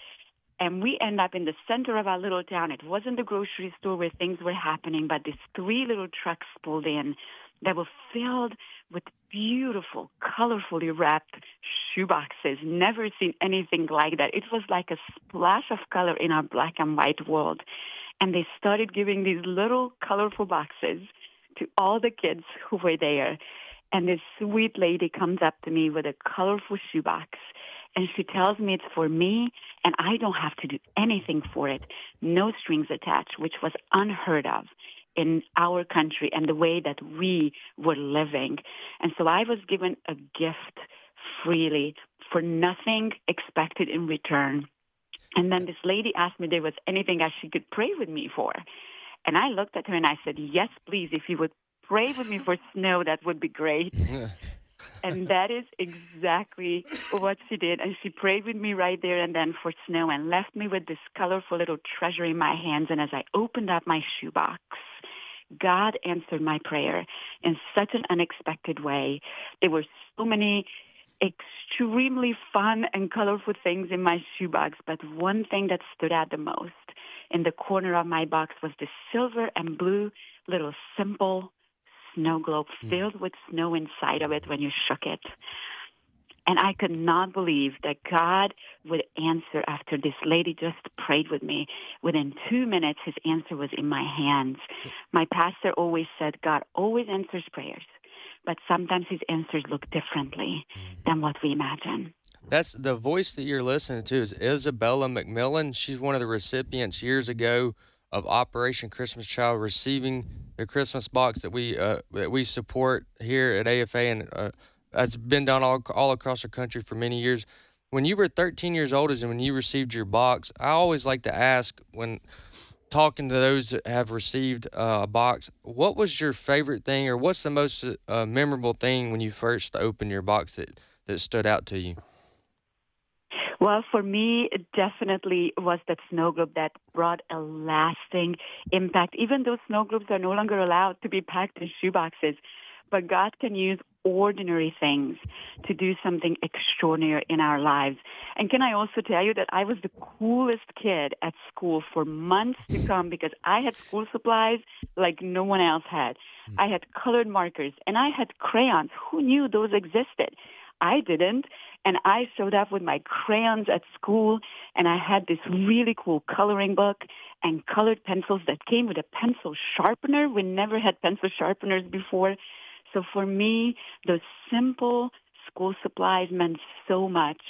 And we end up in the center of our little town. It wasn't the grocery store where things were happening, but these 3 little trucks pulled in that were filled with beautiful, colorfully wrapped shoeboxes. Never seen anything like that. It was like a splash of color in our black and white world. And they started giving these little colorful boxes to all the kids who were there. And this sweet lady comes up to me with a colorful shoebox. And she tells me it's for me, and I don't have to do anything for it. No strings attached, which was unheard of in our country and the way that we were living. And so I was given a gift freely for nothing expected in return. And then this lady asked me if there was anything that she could pray with me for. And I looked at her and I said, yes, please, if you would pray with me for snow, that would be great. And that is exactly what she did. And she prayed with me right there and then for snow and left me with this colorful little treasure in my hands. And as I opened up my shoebox, God answered my prayer in such an unexpected way. There were so many extremely fun and colorful things in my shoebox, but one thing that stood out the most in the corner of my box was this silver and blue little simple snow globe filled with snow inside of it when you shook it. And I could not believe that God would answer after this lady just prayed with me. Within 2 minutes, his answer was in my hands. My pastor always said, God always answers prayers, but sometimes his answers look differently than what we imagine. That's the voice that you're listening to is Izabella McMillon. She's one of the recipients years ago of Operation Christmas Child, receiving the Christmas box that we support here at AFA, and it's been done all across the country for many years. When you were 13 years old and when you received your box, I always like to ask, when talking to those that have received a box, what was your favorite thing, or what's the most memorable thing when you first opened your box that stood out to you? Well, for me, it definitely was that snow globe that brought a lasting impact. Even though snow globes are no longer allowed to be packed in shoeboxes, but God can use ordinary things to do something extraordinary in our lives. And can I also tell you that I was the coolest kid at school for months to come because I had school supplies like no one else had. I had colored markers and I had crayons. Who knew those existed? I didn't. And I showed up with my crayons at school, and I had this really cool coloring book and colored pencils that came with a pencil sharpener. We never had pencil sharpeners before. So for me, those simple school supplies meant so much.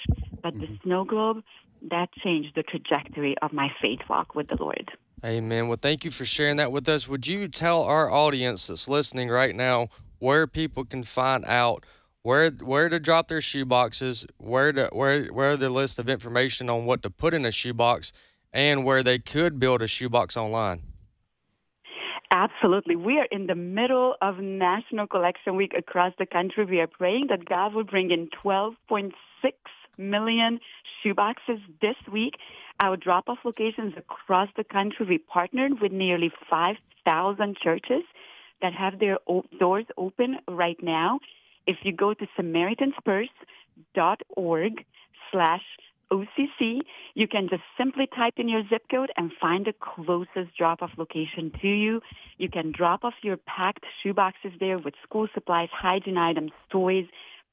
But the snow globe, that changed the trajectory of my faith walk with the Lord. Amen. Well, thank you for sharing that with us. Would you tell our audience that's listening right now where people can find out where to drop their shoe boxes, where the list of information on what to put in a shoebox, and where they could build a shoebox online? Absolutely. We are in the middle of National Collection Week across the country. We are praying that God will bring in 12.6 million shoeboxes this week. Our drop-off locations across the country, we partnered with nearly 5,000 churches that have their doors open right now. If you go to SamaritansPurse.org/OCC, you can just simply type in your zip code and find the closest drop-off location to you. You can drop off your packed shoeboxes there with school supplies, hygiene items, toys.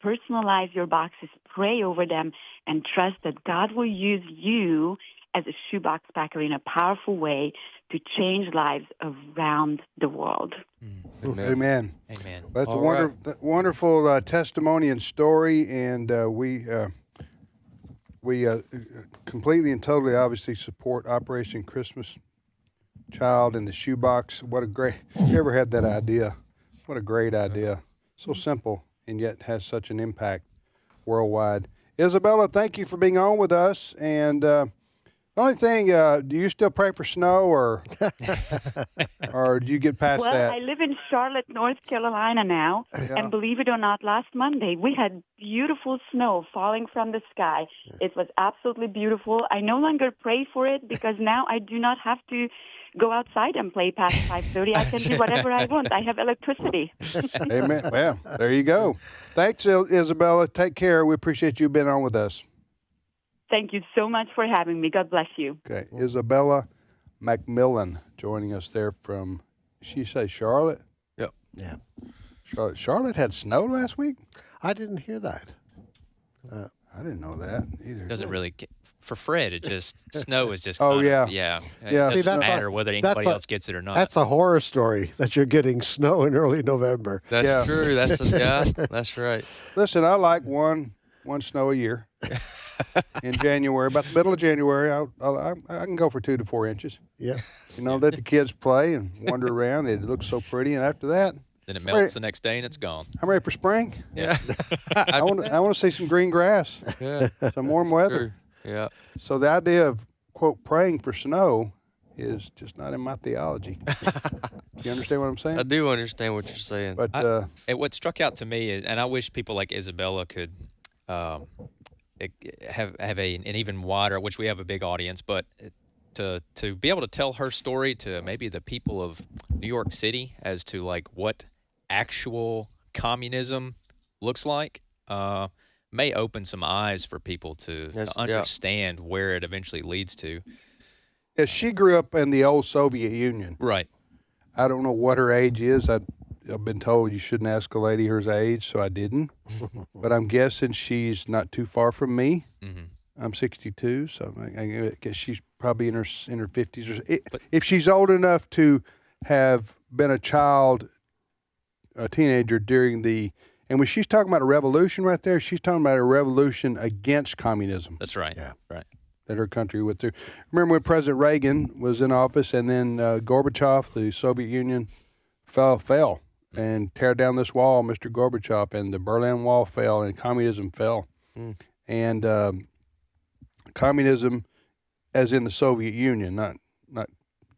Personalize your boxes, pray over them, and trust that God will use you as a shoebox packer in a powerful way to change lives around the world. Amen. Amen. That's a wonderful testimony and story, and we completely and totally obviously support Operation Christmas Child and the shoebox. What a great, you ever had that idea? What a great idea. So simple and yet has such an impact worldwide. Izabella, thank you for being on with us. And the only thing, do you still pray for snow, or or do you get past that? Well, I live in Charlotte, North Carolina now, and believe it or not, last Monday we had beautiful snow falling from the sky. It was absolutely beautiful. I no longer pray for it because now I do not have to go outside and play past 5:30. I can do whatever I want. I have electricity. Amen. Well, there you go. Thanks, Izabella. Take care. We appreciate you being on with us. Thank you so much for having me. God bless you. Okay. Izabella McMillon joining us there from, she say Charlotte? Yep. Yeah. Charlotte had snow last week? I didn't hear that. I didn't know that either. Doesn't really for Fred. It just snow is just. Oh, yeah. Yeah. It Yeah. doesn't matter whether anybody else gets it or not. That's a horror story that you're getting snow in early November. That's true. That's right. Listen, I like one snow a year. In January, about the middle of January, I can go for 2 to 4 inches. Yeah. Let the kids play and wander around. It looks so pretty, and after that, then it melts the next day and it's gone. I'm ready for spring. Yeah. I want to see some green grass. Yeah. Some warm weather. True. Yeah. So the idea of quote praying for snow is just not in my theology. You understand what I'm saying? I do understand what you're saying. But what struck out to me is, and I wish people like Izabella could have an even wider, which we have a big audience, but to be able to tell her story to maybe the people of New York City as to like what actual communism looks like may open some eyes for people to understand where it eventually leads to. Yeah, she grew up in the old Soviet Union. Right. I don't know what her age is. I've been told you shouldn't ask a lady her age, so I didn't. But I'm guessing she's not too far from me. Mm-hmm. I'm 62, so I guess she's probably in her 50s. If she's old enough to have been a teenager during the, and when she's talking about a revolution right there, she's talking about a revolution against communism. That's right. Yeah. Right. That her country went through. Remember when President Reagan was in office, and then Gorbachev, the Soviet Union, fell. And tear down this wall, Mr. Gorbachev, and the Berlin Wall fell, and communism fell. And communism, as in the Soviet Union, not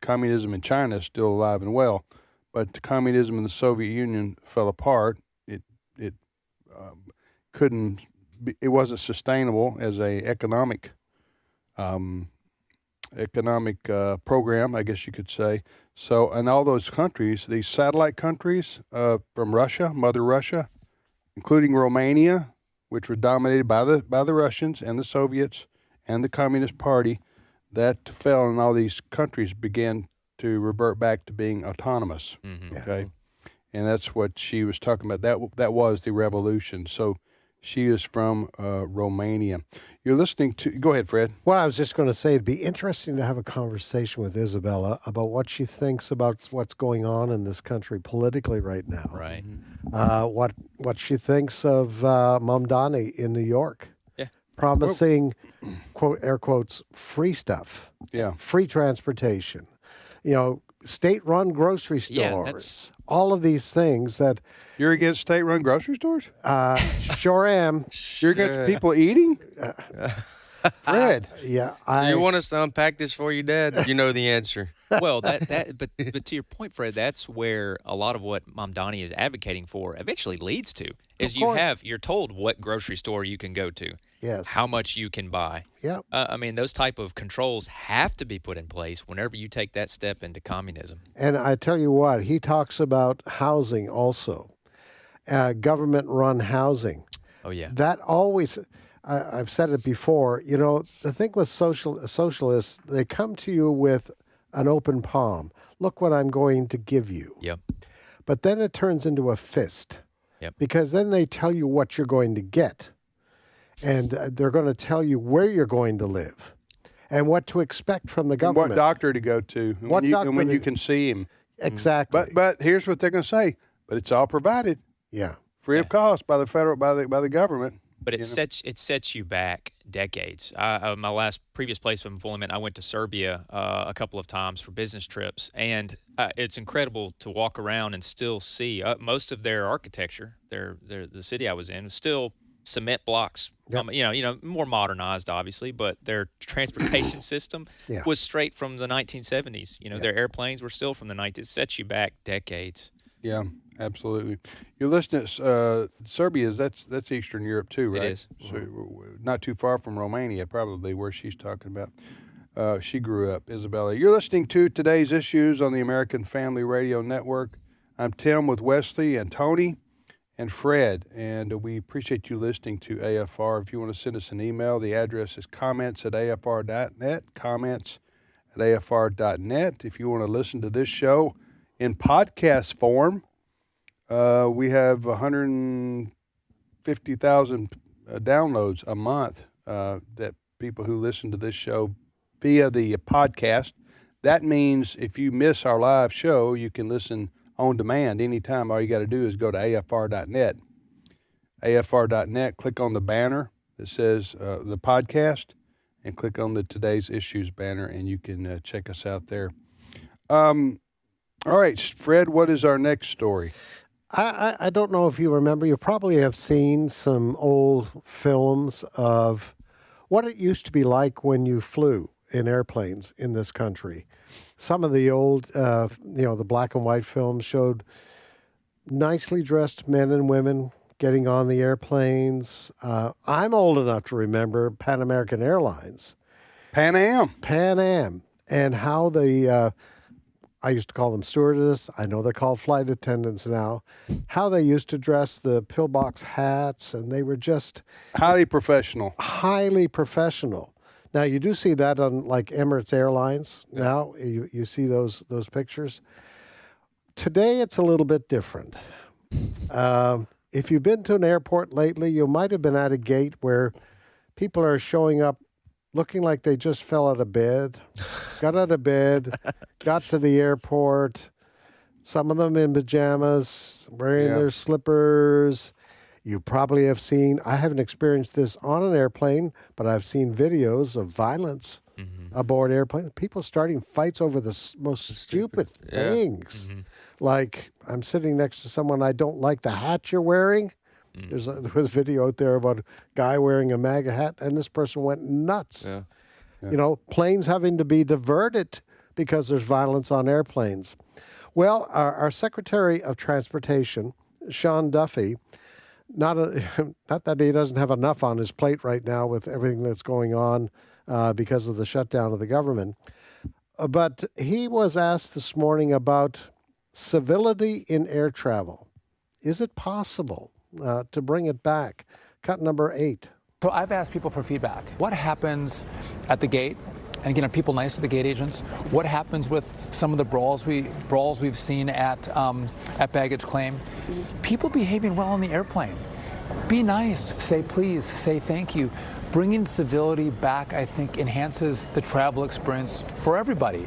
communism in China, is still alive and well, but the communism in the Soviet Union fell apart. It couldn't. It wasn't sustainable as a economic program, I guess you could say. So, in all those countries, these satellite countries from Russia, Mother Russia, including Romania, which were dominated by the Russians and the Soviets and the Communist Party, that fell, and all these countries began to revert back to being autonomous. Mm-hmm. Okay, and that's what she was talking about. That was the revolution. So, she is from Romania. You're listening to, go ahead, Fred. Well, I was just going to say it'd be interesting to have a conversation with Izabella about what she thinks about what's going on in this country politically right now. Right. What she thinks of Mamdani in New York. Yeah. Promising, quote, air quotes, free stuff. Yeah. Free transportation. State-run grocery stores. All of these things that... You're against state-run grocery stores? Sure am. You're against people eating? Fred. Yeah, You want us to unpack this for you, Dad? You know the answer. Well, but to your point, Fred, that's where a lot of what Mom Donnie is advocating for eventually leads to. Is you're told what grocery store you can go to. Yes. How much you can buy. Yeah. I mean, those type of controls have to be put in place whenever you take that step into communism. And I tell you what, he talks about housing also, government-run housing. Oh, yeah. That always, I've said it before, you know, the thing with socialists, they come to you with an open palm. Look what I'm going to give you. Yep. But then it turns into a fist. Yep. Because then they tell you what you're going to get. And they're going to tell you where you're going to live and what to expect from the government. What doctor to go to, and when you can see him. Exactly. But here's what they're going to say. But it's all provided. Yeah. Free of cost by the government. But it sets you back decades. My previous place of employment, I went to Serbia a couple of times for business trips, and it's incredible to walk around and still see most of their architecture. The city I was in was still cement blocks. Yep. More modernized, obviously, but their transportation system was straight from the 1970s. Their airplanes were still from the 90s. It sets you back decades. Yeah, absolutely. You're listening to Serbia. That's Eastern Europe too, right? It is. So not too far from Romania, probably, where she's talking about. She grew up, Izabella. You're listening to Today's Issues on the American Family Radio Network. I'm Tim with Wesley and Tony and Fred, and we appreciate you listening to AFR. If you want to send us an email, the address is comments@afr.net, comments@afr.net. If you want to listen to this show in podcast form, we have 150,000 downloads a month that people who listen to this show via the podcast. That means if you miss our live show, you can listen on demand anytime. All you got to do is go to afr.net. afr.net, click on the banner that says the podcast, and click on the Today's Issues banner, and you can check us out there. All right, Fred, what is our next story? I don't know if you remember. You probably have seen some old films of what it used to be like when you flew in airplanes in this country. Some of the old, the black and white films showed nicely dressed men and women getting on the airplanes. I'm old enough to remember Pan American Airlines. Pan Am. And how I used to call them stewardess. I know they're called flight attendants now. How they used to dress, the pillbox hats, and they were just highly professional. Now, you do see that on like Emirates Airlines now. You see those pictures. Today, it's a little bit different. If you've been to an airport lately, you might have been at a gate where people are showing up looking like they just fell out of bed, got out of bed, got to the airport, some of them in pajamas, wearing their slippers. You probably have seen, I haven't experienced this on an airplane, but I've seen videos of violence aboard airplanes. People starting fights over the most stupid things. Like, I'm sitting next to someone, I don't like the hat you're wearing. There was a video out there about a guy wearing a MAGA hat, and this person went nuts. Planes having to be diverted because there's violence on airplanes. Well, our Secretary of Transportation, Sean Duffy, not that he doesn't have enough on his plate right now with everything that's going on because of the shutdown of the government, but he was asked this morning about civility in air travel. Is it possible to bring it back? Cut number 8. So I've asked people for feedback. What happens at the gate? And again, are people nice to the gate agents? What happens with some of the brawls we've seen at baggage claim? People behaving well on the airplane. Be nice. Say please. Say thank you. Bringing civility back, I think, enhances the travel experience for everybody.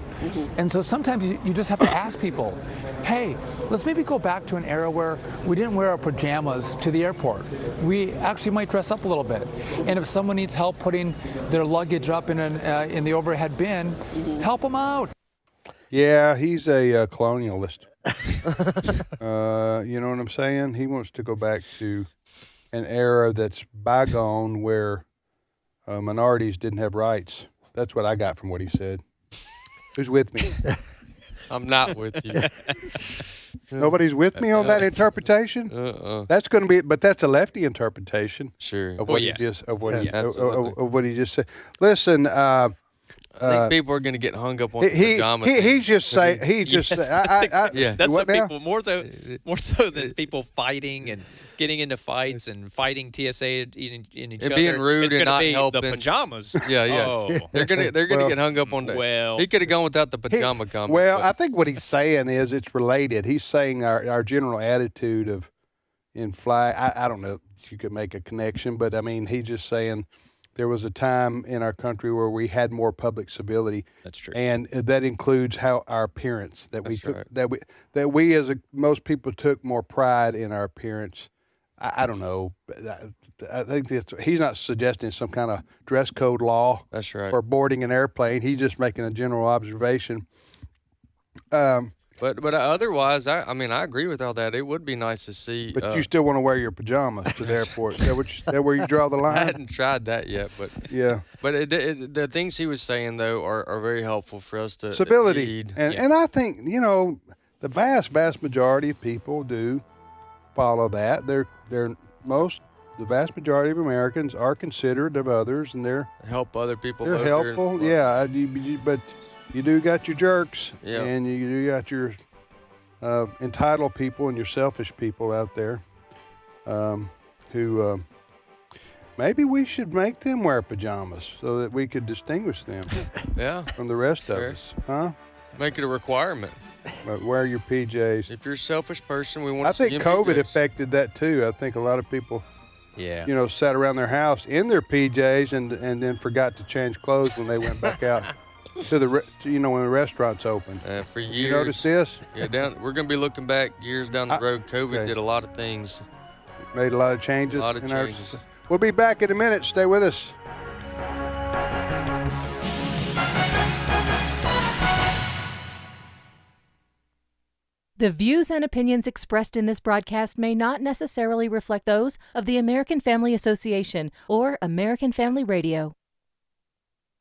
And so sometimes you just have to ask people, hey, let's maybe go back to an era where we didn't wear our pajamas to the airport. We actually might dress up a little bit. And if someone needs help putting their luggage up in the overhead bin, help them out. Yeah, he's a colonialist. You know what I'm saying? He wants to go back to an era that's bygone where minorities didn't have rights. That's what I got from what he said. Who's with me? I'm not with you. Nobody's with me on that interpretation. That's going to be, but that's a lefty interpretation. Sure. Of what he just of what he just said. Listen. I think people are going to get hung up on the pajama. He's just saying. That's what what people more so than people fighting and getting into fights and fighting TSA in each other. Being rude it's and not be helping. The pajamas. Yeah. Oh. They're gonna get hung up on that. Well, he could have gone without the pajama comment. Well, I think what he's saying is it's related. He's saying our general attitude in flight. I don't know if you could make a connection, but I mean, he's just saying there was a time in our country where we had more public civility. That's true, and that includes how our appearance. That we That's took right. that we as most people took more pride in our appearance. I don't know. I think he's not suggesting some kind of dress code law. That's right. For boarding an airplane. He's just making a general observation. But otherwise, I agree with all that. It would be nice to see. But you still want to wear your pajamas to the airport. Is that where you draw the line? I hadn't tried that yet, but yeah. But the things he was saying though are very helpful for us to civility, heed. And I think the vast majority of people do follow that. The vast majority of Americans are considerate of others, and they're help other people. They're helpful, yeah. But you do got your jerks, yeah. And you do got your entitled people and your selfish people out there who maybe we should make them wear pajamas so that we could distinguish them from the rest of us. Huh? Make it a requirement. Wear your PJs. If you're a selfish person, we want to I think COVID affected that too. I think a lot of people sat around their house in their PJs and then forgot to change clothes when they went back out. To when the restaurants open. For years. You notice this? Yeah, we're going to be looking back years down the road. COVID did a lot of things. Made a lot of changes. A lot of changes. We'll be back in a minute. Stay with us. The views and opinions expressed in this broadcast may not necessarily reflect those of the American Family Association or American Family Radio.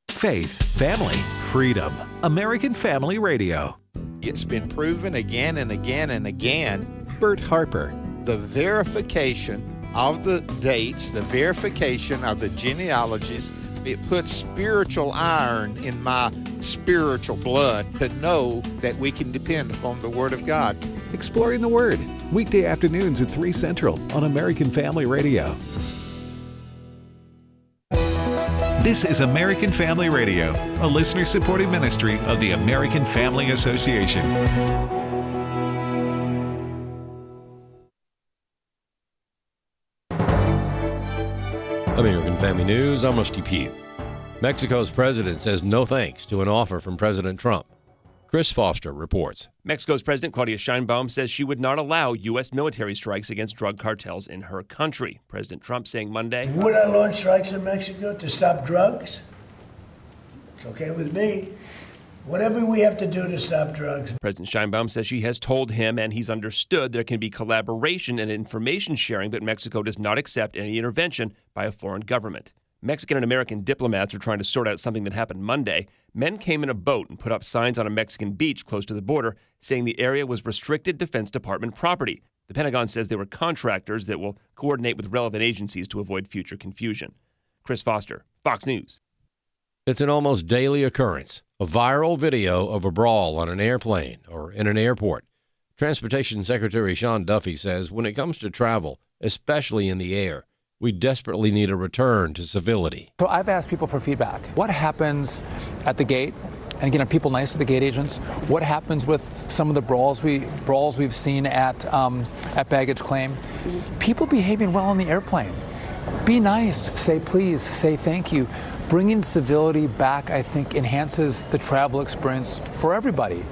Faith, family, freedom. American Family Radio. It's been proven again and again and again. Bert Harper. The verification of the dates, the verification of the genealogies, it puts spiritual iron in my spiritual blood to know that we can depend upon the Word of God. Exploring the Word, weekday afternoons at 3 Central on American Family Radio. This is American Family Radio, a listener-supported ministry of the American Family Association. American Family News, I'm Rusty Pugh. Mexico's president says no thanks to an offer from President Trump. Chris Foster reports. Mexico's President Claudia Sheinbaum says she would not allow U.S. military strikes against drug cartels in her country. President Trump saying Monday, "Would I launch strikes in Mexico to stop drugs? It's okay with me. Whatever we have to do to stop drugs." President Sheinbaum says she has told him and he's understood there can be collaboration and information sharing, but Mexico does not accept any intervention by a foreign government. Mexican and American diplomats are trying to sort out something that happened Monday. Men came in a boat and put up signs on a Mexican beach close to the border saying the area was restricted Defense Department property. The Pentagon says they were contractors that will coordinate with relevant agencies to avoid future confusion. Chris Foster, Fox News. It's an almost daily occurrence, a viral video of a brawl on an airplane or in an airport. Transportation Secretary Sean Duffy says when it comes to travel, especially in the air, we desperately need a return to civility. So I've asked people for feedback. What happens at the gate? And again, are people nice to the gate agents? What happens with some of the brawls we've seen at baggage claim? People behaving well on the airplane. Be nice, say please, say thank you. Bringing civility back, I think, enhances the travel experience for everybody.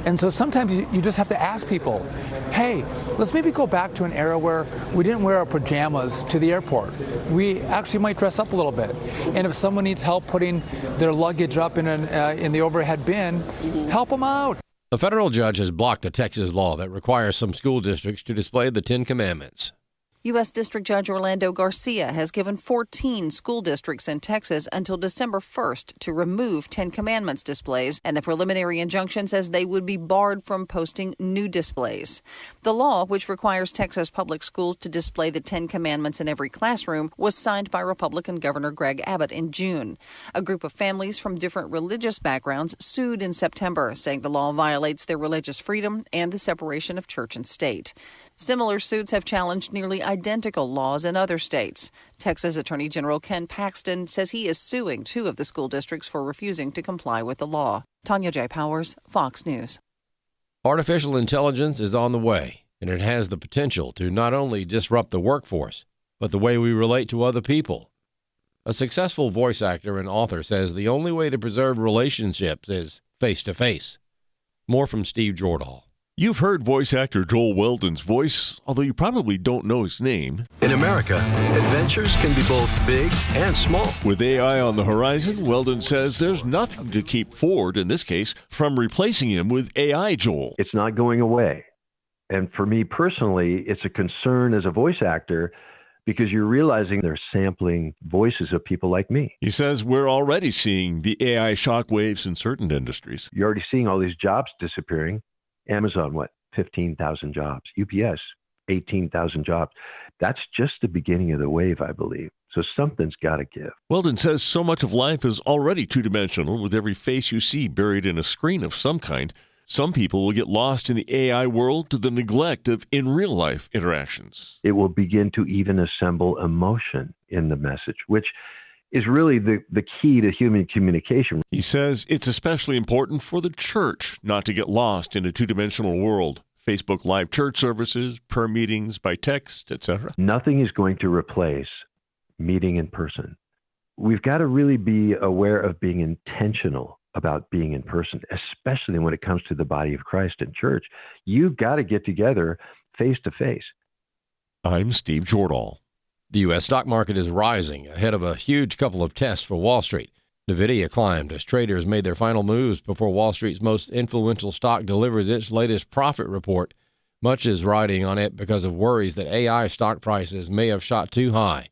And so sometimes you just have to ask people, hey, let's maybe go back to an era where we didn't wear our pajamas to the airport. We actually might dress up a little bit. And if someone needs help putting their luggage up in the overhead bin, help them out. A federal judge has blocked a Texas law that requires some school districts to display the Ten Commandments. U.S. District Judge Orlando Garcia has given 14 school districts in Texas until December 1st to remove Ten Commandments displays, and the preliminary injunction says they would be barred from posting new displays. The law, which requires Texas public schools to display the Ten Commandments in every classroom, was signed by Republican Governor Greg Abbott in June. A group of families from different religious backgrounds sued in September, saying the law violates their religious freedom and the separation of church and state. Similar suits have challenged nearly identical laws in other states. Texas Attorney General Ken Paxton says he is suing 2 of the school districts for refusing to comply with the law. Tanya J. Powers, Fox News. Artificial intelligence is on the way, and it has the potential to not only disrupt the workforce, but the way we relate to other people. A successful voice actor and author says the only way to preserve relationships is face-to-face. More from Steve Jordahl. You've heard voice actor Joel Weldon's voice, although you probably don't know his name. In America, adventures can be both big and small. With AI on the horizon, Weldon says there's nothing to keep Ford, in this case, from replacing him with AI Joel. It's not going away. And for me personally, it's a concern as a voice actor because you're realizing they're sampling voices of people like me. He says we're already seeing the AI shockwaves in certain industries. You're already seeing all these jobs disappearing. Amazon, 15,000 jobs. UPS, 18,000 jobs. That's just the beginning of the wave, I believe. So something's got to give. Weldon says so much of life is already two-dimensional, with every face you see buried in a screen of some kind. Some people will get lost in the AI world to the neglect of in-real-life interactions. It will begin to even assemble emotion in the message, which is really the key to human communication. He says it's especially important for the church not to get lost in a two-dimensional world. Facebook Live church services, prayer meetings by text, etc. Nothing is going to replace meeting in person. We've got to really be aware of being intentional about being in person, especially when it comes to the body of Christ and church. You've got to get together face to face. I'm Steve Jordahl. The U.S. stock market is rising ahead of a huge couple of tests for Wall Street. NVIDIA climbed as traders made their final moves before Wall Street's most influential stock delivers its latest profit report. Much is riding on it because of worries that AI stock prices may have shot too high.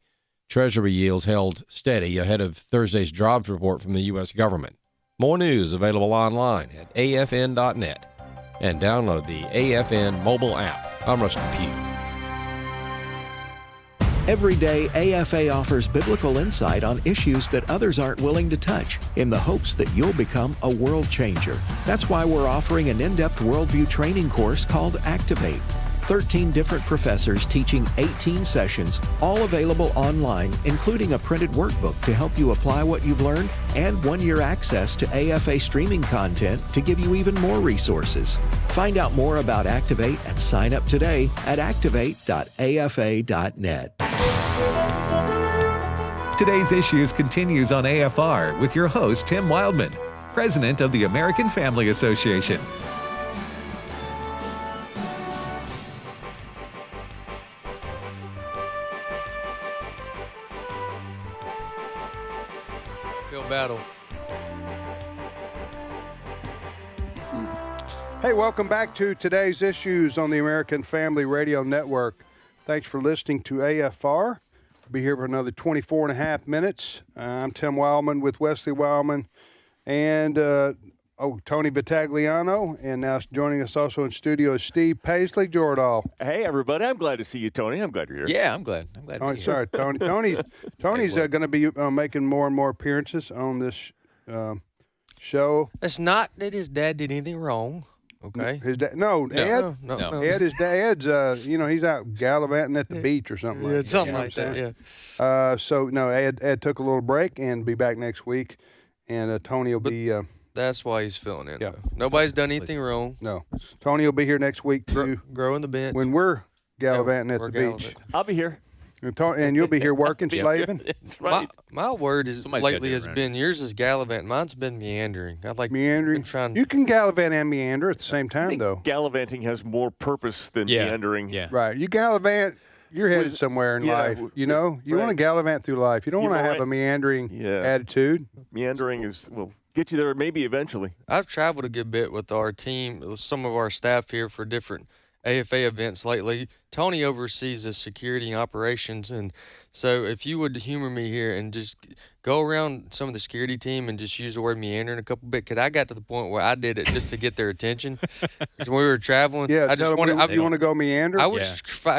Treasury yields held steady ahead of Thursday's jobs report from the U.S. government. More news available online at afn.net and download the AFN mobile app. I'm Rusty Pugh. Every day, AFA offers biblical insight on issues that others aren't willing to touch in the hopes that you'll become a world changer. That's why we're offering an in-depth worldview training course called Activate. 13 different professors teaching 18 sessions, all available online, including a printed workbook to help you apply what you've learned and 1-year access to AFA streaming content to give you even more resources. Find out more about Activate and sign up today at activate.afa.net. Today's Issues continues on AFR with your host, Tim Wildmon, President of the American Family Association. Battle. Hey, welcome back to today's Issues on the American Family Radio Network. Thanks for listening to AFR. We'll be here for another 24 and a half minutes. I'm Tim Wildmon with Wesley Wildmon and Tony Vitagliano. And now joining us also in studio is Steve Paisley Jordahl. Hey, everybody. I'm glad to see you, Tony. I'm glad you're here. Yeah, I'm glad. I'm glad to be here. Sorry, Tony. Tony's going to be making more and more appearances on this show. It's not that his dad did anything wrong. Okay. His dad? No, Ed. No. Ed. His dad's. He's out gallivanting at the beach or something. Yeah, like something that, like that. Yeah. So no, Ed took a little break and be back next week, and Tony will be. That's why he's filling in. Yeah. Though. Nobody's done anything wrong. No. Tony will be here next week too. Growing the bench. When we're gallivanting at the beach. I'll be here. And you'll be here working, slaving. That's right. My word is lately has been yours is gallivanting. Mine's been meandering. I like meandering. You can gallivant and meander at the same time, though. Gallivanting has more purpose than meandering. Yeah. Right. You gallivant. You're headed somewhere in life. You know. You want to gallivant through life. You don't want to have a meandering attitude. Meandering will get you there maybe eventually. I've traveled a good bit with our team, with some of our staff here for different AFA events lately. Tony oversees the security and operations, and so if you would humor me here and just go around some of the security team and just use the word meandering a couple bit, because I got to the point where I did it just to get their attention. When we were traveling, Yeah, I just wanted. you want to go meander? I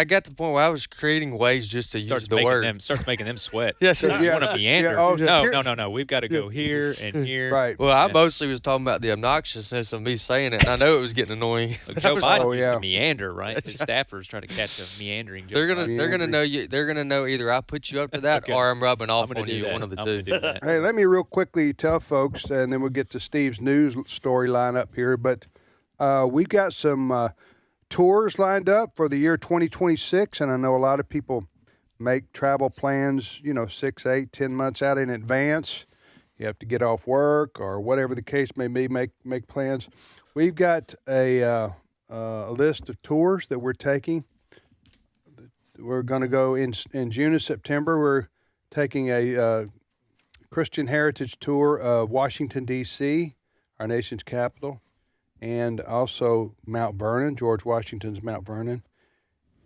got to the point where I was creating ways just to use the word. Starts making them sweat. Yes, You want to meander. Yeah, No. We've got to go here and here. Right. Well, I mostly was talking about the obnoxiousness of me saying it, and I know it was getting annoying. Joe Biden used to meander, right? His staffers try to catch a meandering. They're gonna know you. They're gonna know either I put you up to that or I'm rubbing off on you. One of the two. Hey, let me real quickly tell folks, and then we'll get to Steve's news story line up here. But we've got some tours lined up for the year 2026, and I know a lot of people make travel plans, 6, 8, 10 months out in advance. You have to get off work or whatever the case may be, make plans. We've got a list of tours that we're taking. We're going to go in June and September. We're taking a Christian Heritage Tour of Washington, D.C., our nation's capital, and also Mount Vernon, George Washington's Mount Vernon.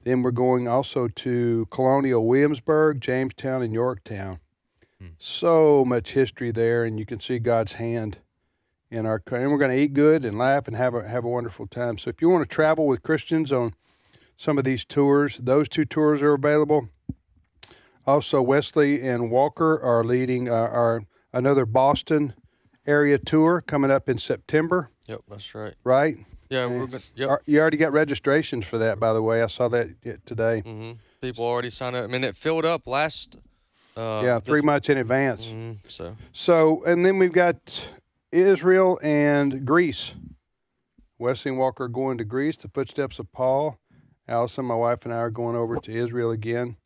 Then we're going also to Colonial Williamsburg, Jamestown, and Yorktown. So much history there, and you can see God's hand in our country. And we're going to eat good and laugh and have a wonderful time. So if you want to travel with Christians on some of these tours, those 2 tours are available. Also, Wesley and Walker are leading our another Boston area tour coming up in September. Yep, that's right. Right? Yeah, Yep. You already got registrations for that, by the way. I saw that today. Mm-hmm. People already signed up. I mean, it filled up last. 3 months in advance. Mm-hmm, So, and then we've got Israel and Greece. Wesley and Walker are going to Greece, the footsteps of Paul. Allison, my wife, and I are going over to Israel again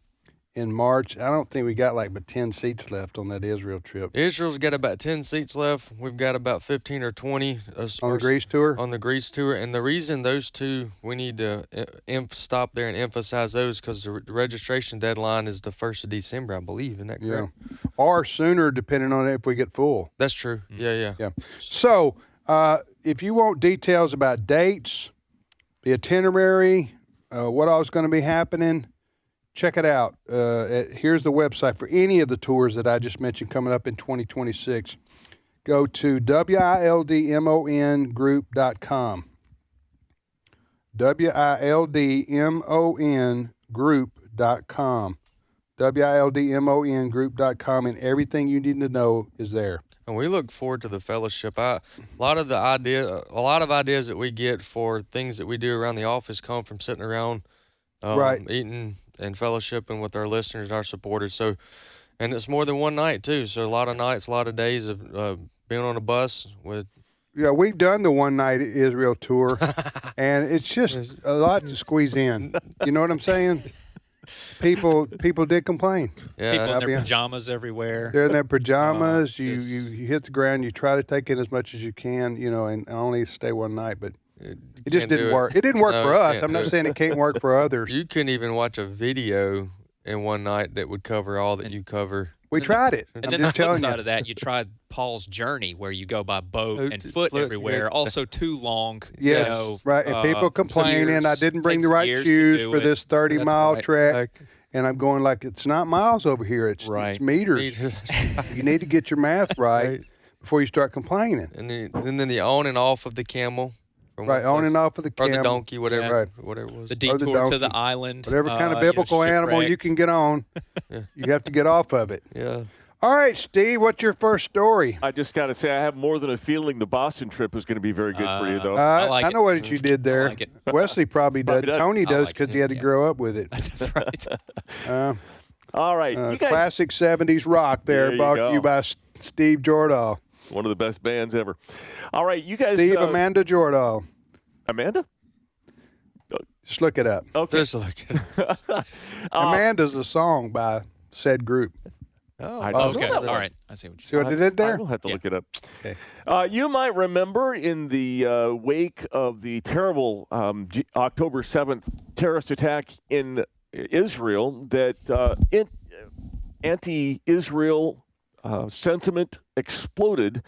in March. I don't think we got but 10 seats left on that Israel trip. Israel's got about 10 seats left. We've got about 15 or 20 on the Greece tour. On the Greece tour, and the reason those 2 we need to stop there and emphasize those because the registration deadline is the 1st of December, I believe. Isn't that correct? Yeah, or sooner, depending on if we get full. That's true. Yeah. So, if you want details about dates, the itinerary, what all's going to be happening, check it out. Here's the website for any of the tours that I just mentioned coming up in 2026. Go to wildmongroup.com. wildmongroup.com. wildmongroup.com, and everything you need to know is there. And we look forward to the fellowship. A lot of ideas that we get for things that we do around the office come from sitting around, eating and fellowshipping with our listeners, our supporters. So, and it's more than one night too. So a lot of nights, a lot of days of being on a bus with. Yeah, we've done the one night Israel tour, and it's just a lot to squeeze in. You know what I'm saying? People did complain. Yeah, people in their pajamas everywhere. They're in their pajamas. You hit the ground. You try to take in as much as you can, and only stay one night, but it just didn't work. It didn't work for us. I'm not saying it can't work for others. You couldn't even watch a video in one night that would cover all that you cover. We tried it. And then the flip side of that, you tried Paul's journey, where you go by boat and foot everywhere. Also too long. Yes, right. And people complaining, I didn't bring the right shoes for this 30-mile trek. And I'm going it's not miles over here. It's meters. You need to get your math right before you start complaining. And then the on and off of the camel. Right, on and off of the camel. Or the donkey, whatever it was. The detour to the island. Whatever kind of biblical animal you can get on, you have to get off of it. Yeah. All right, Steve, what's your first story? I just got to say, I have more than a feeling the Boston trip is going to be very good for you, though. I know what you did there. Like Wesley probably does. Tony does because he had to grow up with it. That's right. All right. You guys, classic 70s rock there brought to you by Steve Jordahl. One of the best bands ever. All right, you guys. Steve Amanda Jordahl. Amanda? Just look it up. Okay. Just look it up. Amanda's a song by said group. Oh, okay. All right. I see what you're saying. See what they did there? I will have to look it up. Okay. You might remember in the wake of the terrible October 7th terrorist attack in Israel that anti-Israel sentiment exploded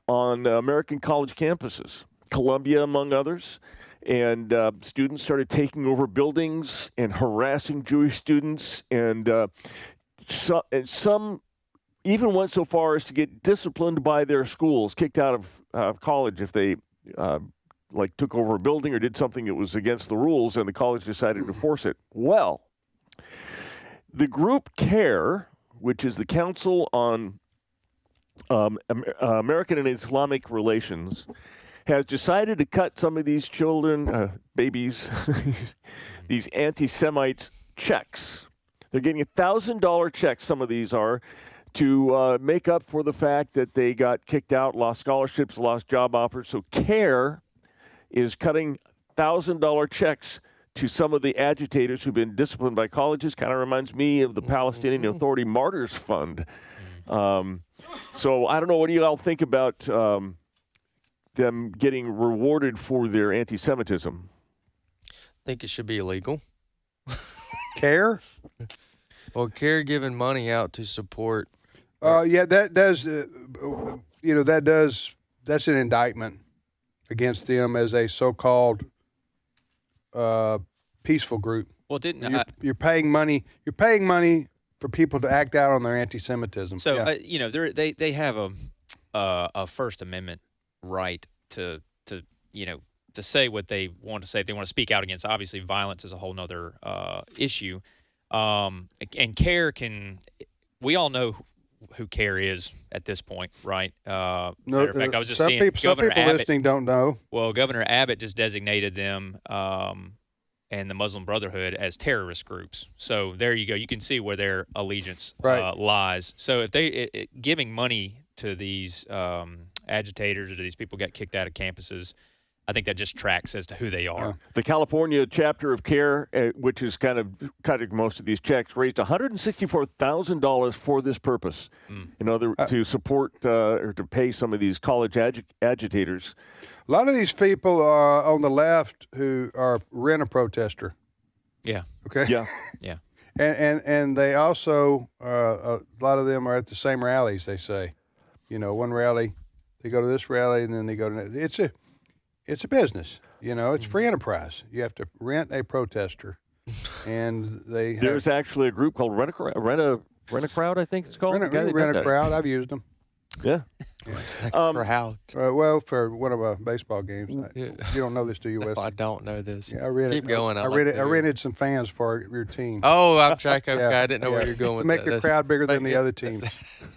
on American college campuses, Columbia among others. and students started taking over buildings and harassing Jewish students, and some even went so far as to get disciplined by their schools, kicked out of college if they took over a building or did something that was against the rules, and the college decided to force it. Well, the group CARE, which is the Council on American and Islamic Relations, has decided to cut some of these children, babies, these anti-Semites checks. They're getting $1,000 checks, some of these are, to make up for the fact that they got kicked out, lost scholarships, lost job offers. So CARE is cutting $1,000 checks to some of the agitators who've been disciplined by colleges. Kind of reminds me of the Palestinian Authority Martyrs Fund. So I don't know, what do you all think about them getting rewarded for their anti-Semitism? I think it should be illegal. CARE? Well, CARE giving money out to support. Yeah, that does. That's an indictment against them as a so-called peaceful group. Well, you're paying money? You're paying money for people to act out on their anti-Semitism. So they have a First Amendment right to say what they want to say if they want to speak out against. Obviously, violence is a whole nother issue. And CARE we all know who CARE is at this point, right? Matter of fact, I was just seeing Governor people Abbott, listening don't know. Well, Governor Abbott just designated them and the Muslim Brotherhood as terrorist groups. So there you go. You can see where their allegiance lies. So if they giving money to these agitators or to these people got kicked out of campuses, I think that just tracks as to who they are. The California chapter of CARE, which is kind of cutting most of these checks, raised $164,000 for this purpose, to support or to pay some of these college agitators. A lot of these people are on the left who are rent-a-protester. Yeah. Okay. Yeah. Yeah. And they also a lot of them are at the same rallies. They say, one rally, they go to this rally, and then they go to it's a business. It's free enterprise. You have to rent a protester, and there's actually a group called Rent a Crowd, I think it's called. Rent a Crowd. I've used them. Yeah. Crowd. Well, for one of our baseball games. You don't know this, do you, Wes? I don't know this. Yeah, I read Keep going. I rented some fans for your team. Oh, I'm tracking. Okay, I didn't know where you're going with make that. the crowd bigger than the other team.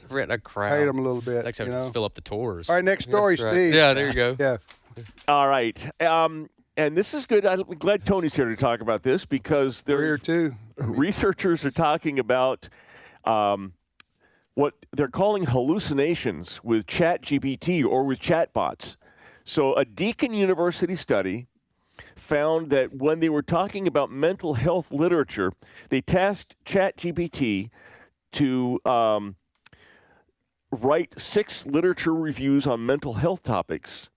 Rent a crowd. Paid them a little bit. It's like just fill up the tours. All right, next story, That's right. Steve. Yeah, there you go. Yeah. All right. And this is good. I'm glad Tony's here to talk about this because We're here too. Researchers are talking about what they're calling hallucinations with ChatGPT or with chatbots. So a Deakin University study found that when they were talking about mental health literature, they tasked ChatGPT to write 6 literature reviews on mental health topics.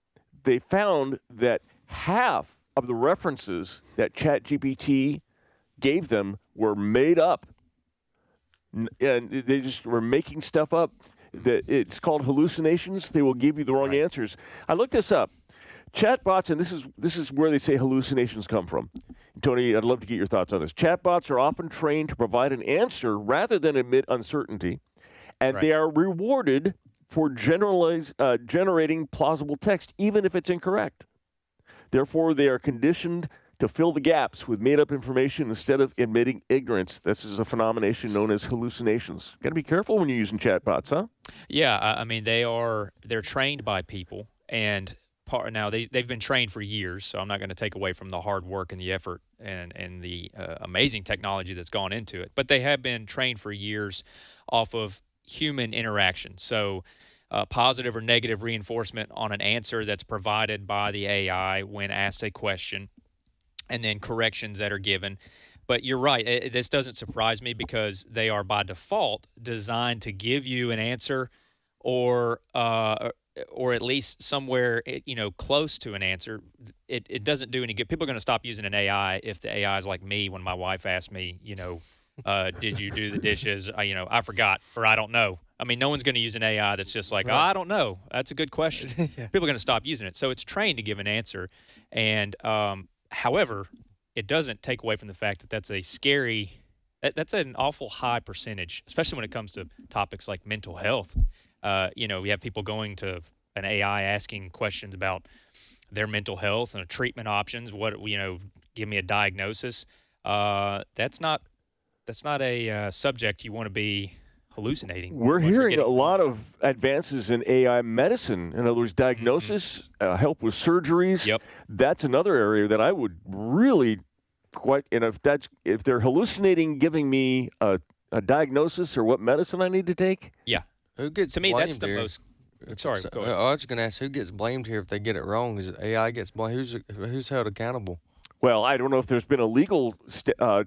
They found that half of the references that ChatGPT gave them were made up. And they just were making stuff up. It's called hallucinations. They will give you the wrong answers. I looked this up. Chatbots, and this is where they say hallucinations come from. Tony, I'd love to get your thoughts on this. Chatbots are often trained to provide an answer rather than admit uncertainty, and they are rewarded for generating plausible text, even if it's incorrect. Therefore, they are conditioned to fill the gaps with made-up information instead of admitting ignorance. This is a phenomenon known as hallucinations. Got to be careful when you're using chatbots, huh? Yeah, I mean, they're trained by people, and now they've been trained for years, so I'm not going to take away from the hard work and the effort and the amazing technology that's gone into it. But they have been trained for years off of human interaction. So positive or negative reinforcement on an answer that's provided by the AI when asked a question, and then corrections that are given. But you're right. This doesn't surprise me because they are by default designed to give you an answer or at least somewhere close to an answer. It doesn't do any good. People are going to stop using an AI if the AI is like me when my wife asked me, did you do the dishes? I forgot, or I don't know. I mean, no one's going to use an AI that's just like, I don't know. That's a good question. People are going to stop using it. So it's trained to give an answer. And however, it doesn't take away from the fact that that's an awful high percentage, especially when it comes to topics like mental health. You have people going to an AI asking questions about their mental health and treatment options. Give me a diagnosis. That's not a subject you want to be hallucinating. We're hearing a lot of advances in AI medicine. In other words, diagnosis, help with surgeries. Yep. That's another area that I would really if they're hallucinating, giving me a diagnosis or what medicine I need to take. Yeah. Who gets to me? blamed That's the here? most. Sorry. Go ahead. I was going to ask who gets blamed here if they get it wrong. Is it AI gets blamed? Who's held accountable? Well, I don't know if there's been a legal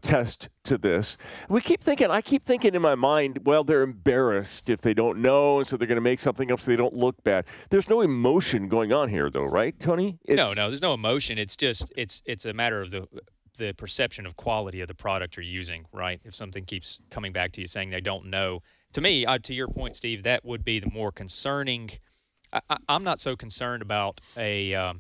test to this. I keep thinking in my mind, well, they're embarrassed if they don't know, and so they're going to make something up so they don't look bad. There's no emotion going on here, though, right, Tony? No, there's no emotion. It's just it's a matter of the perception of quality of the product you're using, right? If something keeps coming back to you saying they don't know, to me, to your point, Steve, that would be the more concerning. I'm not so concerned about a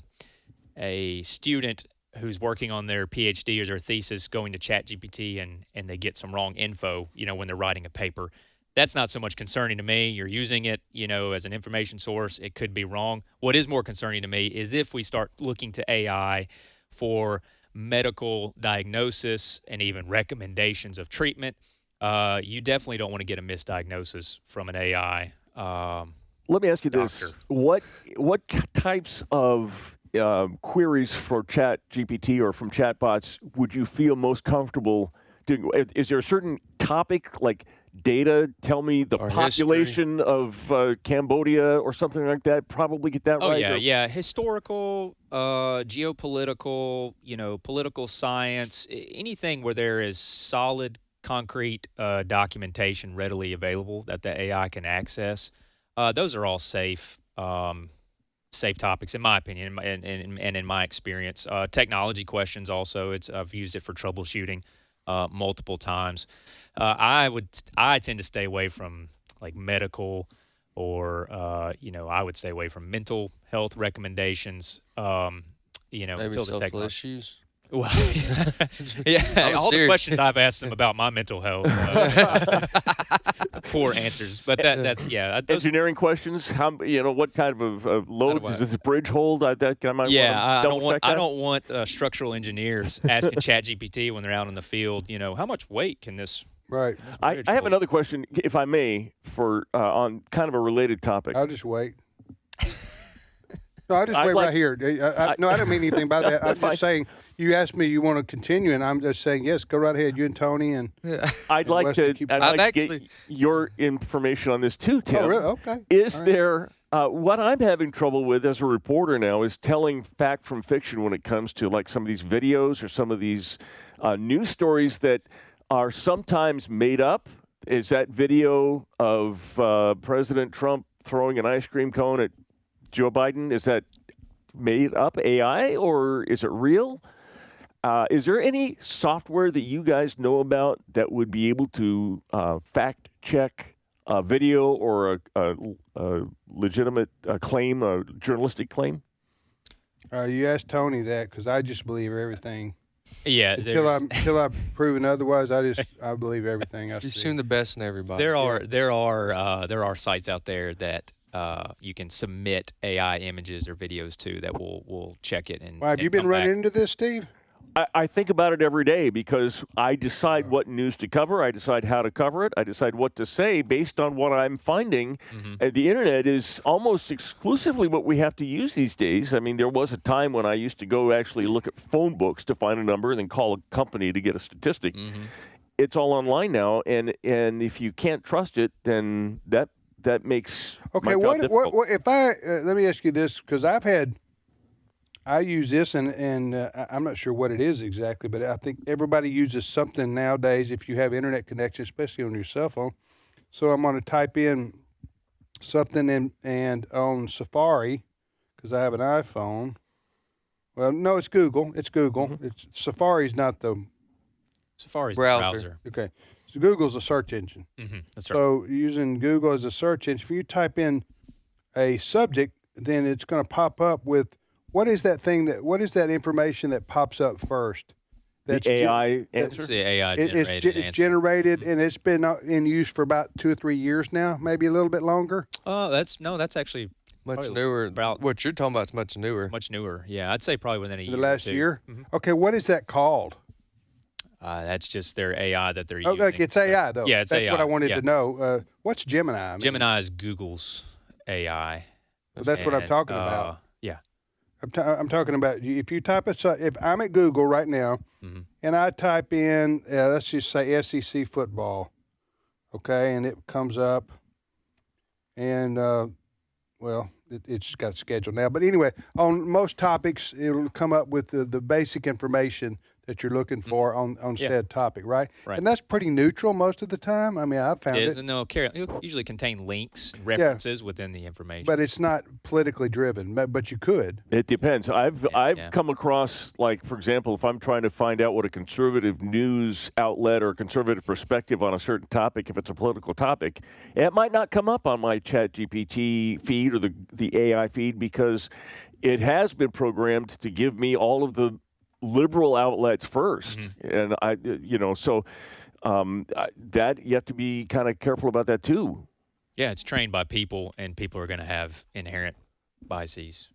student who's working on their PhD or their thesis going to ChatGPT and they get some wrong info, when they're writing a paper. That's not so much concerning to me. You're using it, as an information source. It could be wrong. What is more concerning to me is if we start looking to AI for medical diagnosis and even recommendations of treatment. You definitely don't want to get a misdiagnosis from an AI. Let me ask you this: what types of queries for ChatGPT or from chatbots would you feel most comfortable doing? Is there a certain topic like data? Tell me the population of Cambodia or something like that. Probably get that right. Oh yeah. Historical, geopolitical, political science, anything where there is solid, concrete documentation readily available that the AI can access. Those are all safe topics, in my opinion, and in my experience. Technology questions also. I've used it for troubleshooting multiple times. I tend to stay away from like medical or I would stay away from mental health recommendations. Maybe until the social issues. Well, yeah, all the questions I've asked them about my mental health, poor answers. But that's engineering questions. How what kind of load does this bridge hold? I don't want structural engineers asking ChatGPT when they're out in the field. How much weight can this? Right. I have another question, if I may, for on kind of a related topic. I'll just wait. No, I'll just wait right here. I don't mean anything by that. I'm just saying. You asked me you want to continue, and I'm just saying, yes, go right ahead, you and Tony. And I'd like to get your information on this too, Tim. Oh, really? Okay. Is there, what I'm having trouble with as a reporter now is telling fact from fiction when it comes to like some of these videos or some of these news stories that are sometimes made up. Is that video of President Trump throwing an ice cream cone at Joe Biden, is that made up AI or is it real? Is there any software that you guys know about that would be able to fact check a video or a legitimate claim, a journalistic claim? You asked Tony that because I just believe everything. Yeah. Until I'm proven otherwise, I believe everything I see. You assume the best in everybody. There are sites out there that you can submit AI images or videos to that will check it. And have you been running into this, Steve? I think about it every day because I decide what news to cover. I decide how to cover it. I decide what to say based on what I'm finding. Mm-hmm. The internet is almost exclusively what we have to use these days. I mean, there was a time when I used to go actually look at phone books to find a number and then call a company to get a statistic. Mm-hmm. It's all online now, and if you can't trust it, then that makes my job difficult. What if let me ask you this, because I use this, and I'm not sure what it is exactly, but I think everybody uses something nowadays if you have internet connection, especially on your cell phone. So I'm going to type in something and on Safari, because I have an iPhone. Well, no, it's Google. It's Google. Mm-hmm. Safari's not the Safari's browser. Okay. So Google's a search engine. That's right. So using Google as a search engine, if you type in a subject, then it's going to pop up with what is that information that pops up first? The AI answer? It's the AI generated It's generated, and it's been in use for about 2 or 3 years now, maybe a little bit longer. That's actually Much probably newer. About What you're talking about is much newer. much newer. Yeah, I'd say probably within a year. The last or two. year? Okay, what is that called? That's just their AI that they're using. Okay, it's AI, though. Yeah, it's That's AI. what I wanted yeah. to know. What's Gemini? I mean, Gemini is Google's AI. Well, that's what I'm And, talking about. Yeah. I'm talking about if you type if I'm at Google right now and I type in, let's just say SEC football, okay, and it comes up, and well, it's got scheduled now. But anyway, on most topics, it'll come up with the basic information that you're looking for on said topic, right? Right. And that's pretty neutral most of the time. I mean, I've found It it. is, and it'll usually contain links and references within the information. But it's not politically driven, but you could. It depends. I've come across, like, for example, if I'm trying to find out what a conservative news outlet or conservative perspective on a certain topic, if it's a political topic, it might not come up on my ChatGPT feed or the AI feed because it has been programmed to give me all of the liberal outlets first. And that you have to be kind of careful about that too. Yeah, it's trained by people, and people are going to have inherent biases.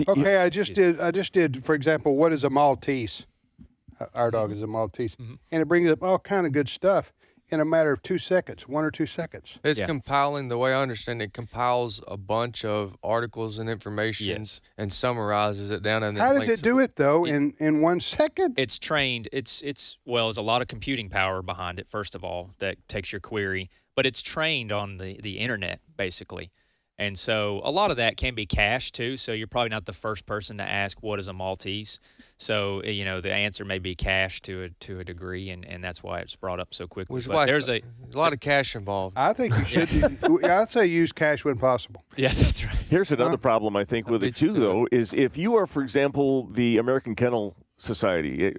Okay, I just did, for example, what is a Maltese? Our dog is a Maltese. And it brings up all kind of good stuff in a matter of 2 seconds, 1 or 2 seconds. It's compiling, the way I understand it, compiles a bunch of articles and information and summarizes it down. And then How does it do it, though, in 1 second? It's trained. There's a lot of computing power behind it, first of all, that takes your query. But it's trained on the internet, basically. And so a lot of that can be cached, too. So you're probably not the first person to ask, what is a Maltese? So, the answer may be cached to a degree, and that's why it's brought up so quickly. Which is But why there's a lot of cash involved. I think you should. I'd say use cash when possible. Yes, that's right. Here's another problem I think with it too, though, is if you are, for example, the American Kennel Society,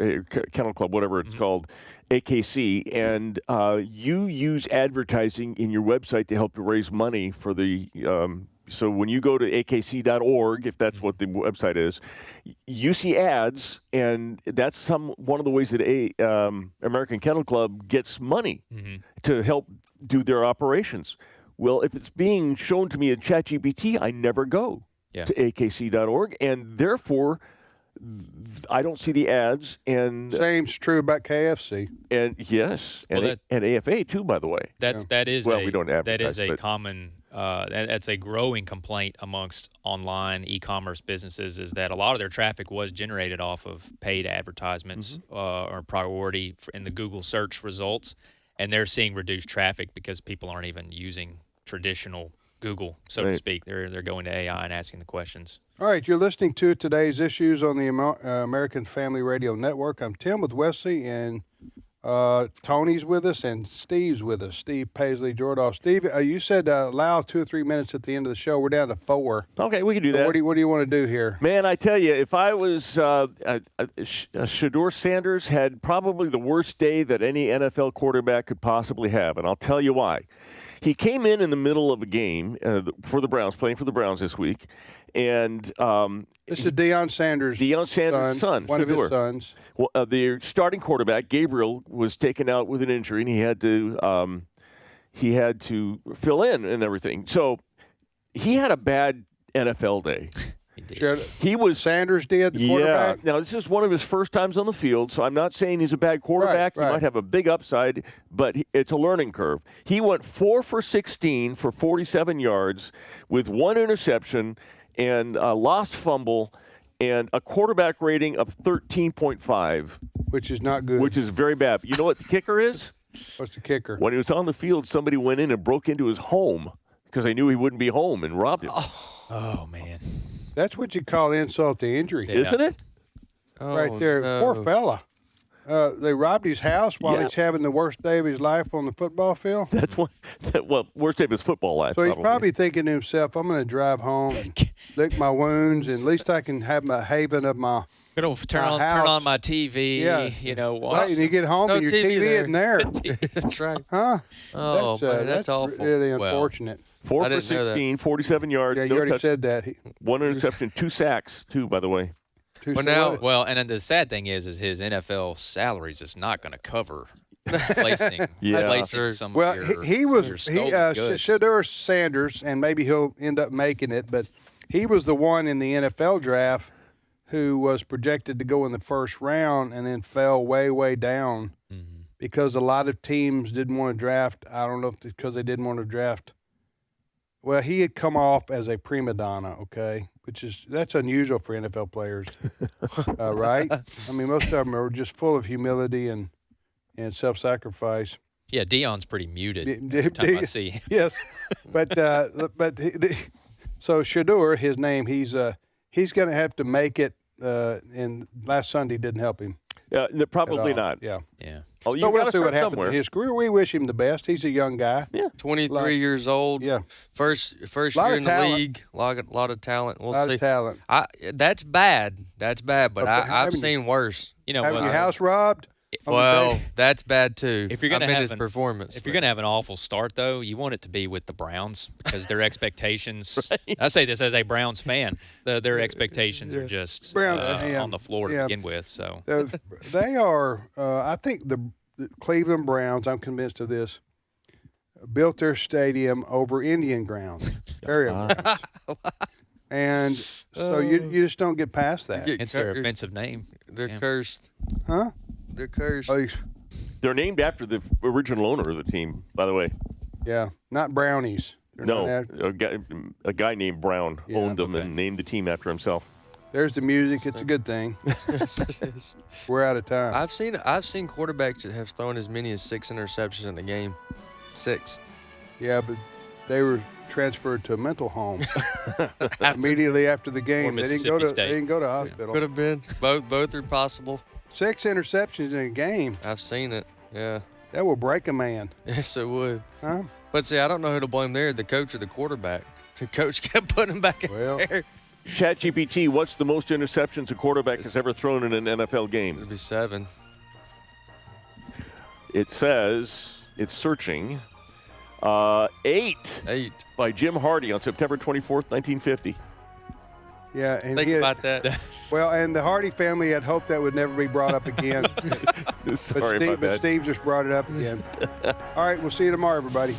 Kennel Club, whatever it's called, AKC, and you use advertising in your website to help you raise money for the. So when you go to akc.org, if that's what the website is, you see ads, and that's one of the ways that American Kennel Club gets money to help do their operations. Well, if it's being shown to me in ChatGPT, I never go to akc.org, and therefore I don't see the ads. And same's true about KFC. And yes, and AFA too, by the way. That is we don't advertise, a common. That's a growing complaint amongst online e-commerce businesses, is that a lot of their traffic was generated off of paid advertisements or priority in the Google search results, and they're seeing reduced traffic because people aren't even using traditional Google, so to speak. They're going to AI and asking the questions. All right, you're listening to today's issues on the American Family Radio Network. I'm Tim with Wesley, and Tony's with us, and Steve's with us. Steve Paisley Jordahl. Steve, you said allow 2 or 3 minutes at the end of the show. We're down to 4. Okay, we can do that. What do you want to do here? Man, I tell you, if I was Shedeur Sanders had probably the worst day that any NFL quarterback could possibly have, and I'll tell you why. He came in the middle of a game for the Browns, playing for the Browns this week, and this is Deion Sanders' son, one of his sons. Well, the starting quarterback, Gabriel, was taken out with an injury, and he had to fill in and everything. So he had a bad NFL day. Sanders did, the quarterback? Yeah. Now, this is one of his first times on the field, so I'm not saying he's a bad quarterback. Right. He might have a big upside, but it's a learning curve. He went 4 for 16 for 47 yards with 1 interception and a lost fumble and a quarterback rating of 13.5. Which is not good. Which is very bad. But you know what the kicker is? What's the kicker? When he was on the field, somebody went in and broke into his home because they knew he wouldn't be home and robbed him. Oh man. That's what you call insult to injury. Isn't it? Right there. Poor fella. They robbed his house while he's having the worst day of his life on the football field. That's worst day of his football life. So he's probably thinking to himself, I'm going to drive home and lick my wounds, and at least I can have my haven of my Gonna turn on my TV. Yeah. You know, Right, watch. and you get home No and your TV TV isn't there. That's right. Huh? Oh, man, that's awful. really Well, unfortunate. 4 I for didn't know that. 16, 47 yards. Yeah, you no already touch- said that. 1 interception, 2 sacks, too, by the way. Well, and then the sad thing is his NFL salaries is not going to cover replacing some Well, of your, he some of your was stolen goods. Shedeur Sanders, and maybe he'll end up making it, but he was the one in the NFL draft who was projected to go in the first round and then fell way, way down because a lot of teams didn't want to draft. I don't know if it's because they didn't want to draft. Well, he had come off as a prima donna, okay, that's unusual for NFL players, right? I mean, most of them are just full of humility and self-sacrifice. Yeah, Dion's pretty muted every time I see him. Yes, but so Shedeur, his name, he's going to have to make it. And last Sunday didn't help him. Probably not. Yeah. Oh, you so we'll gotta see what start happens somewhere. in his career. We wish him the best. He's a young guy. Yeah, 23 years old. Yeah, first Lot year of in the talent. league. Lot of talent. We'll Lot see. of talent. That's bad. That's bad. But Okay, I've having- seen worse. You know, having your house robbed. Well, that's bad too. If you're going to have his performance, if you're going to have an awful start, though, you want it to be with the Browns because their expectations. I say this as a Browns fan. Their expectations are just on the floor to begin with. So They are. I think the Cleveland Browns. I'm convinced of this. Built their stadium over Indian ground, area grounds. And so you just don't get past that. It's their offensive name. They're cursed. Huh? They're cursed. Oh, They're named after the original owner of the team, by the way. yeah, not brownies. They're No, not a guy named Brown Yeah, owned them and named the team after himself. There's the music. It's a good thing. We're out of time. I've seen quarterbacks that have thrown as many as 6 interceptions in a game. 6. Yeah, but they were transferred to a mental home immediately after the game. They didn't go to hospital. Could have been. Both are possible. 6 interceptions in a game. I've seen it. Yeah. That will break a man. Yes, it would. Huh? But see, I don't know who to blame there, the coach or the quarterback. The coach kept putting him back in there. ChatGPT, what's the most interceptions a quarterback has ever thrown in an NFL game? It'd be 7. It says it's searching. 8 by Jim Hardy on September 24th, 1950. Yeah, and Think about that. Well, and the Hardy family had hoped that would never be brought up again. Sorry about that. Steve just brought it up again. All right, we'll see you tomorrow, everybody.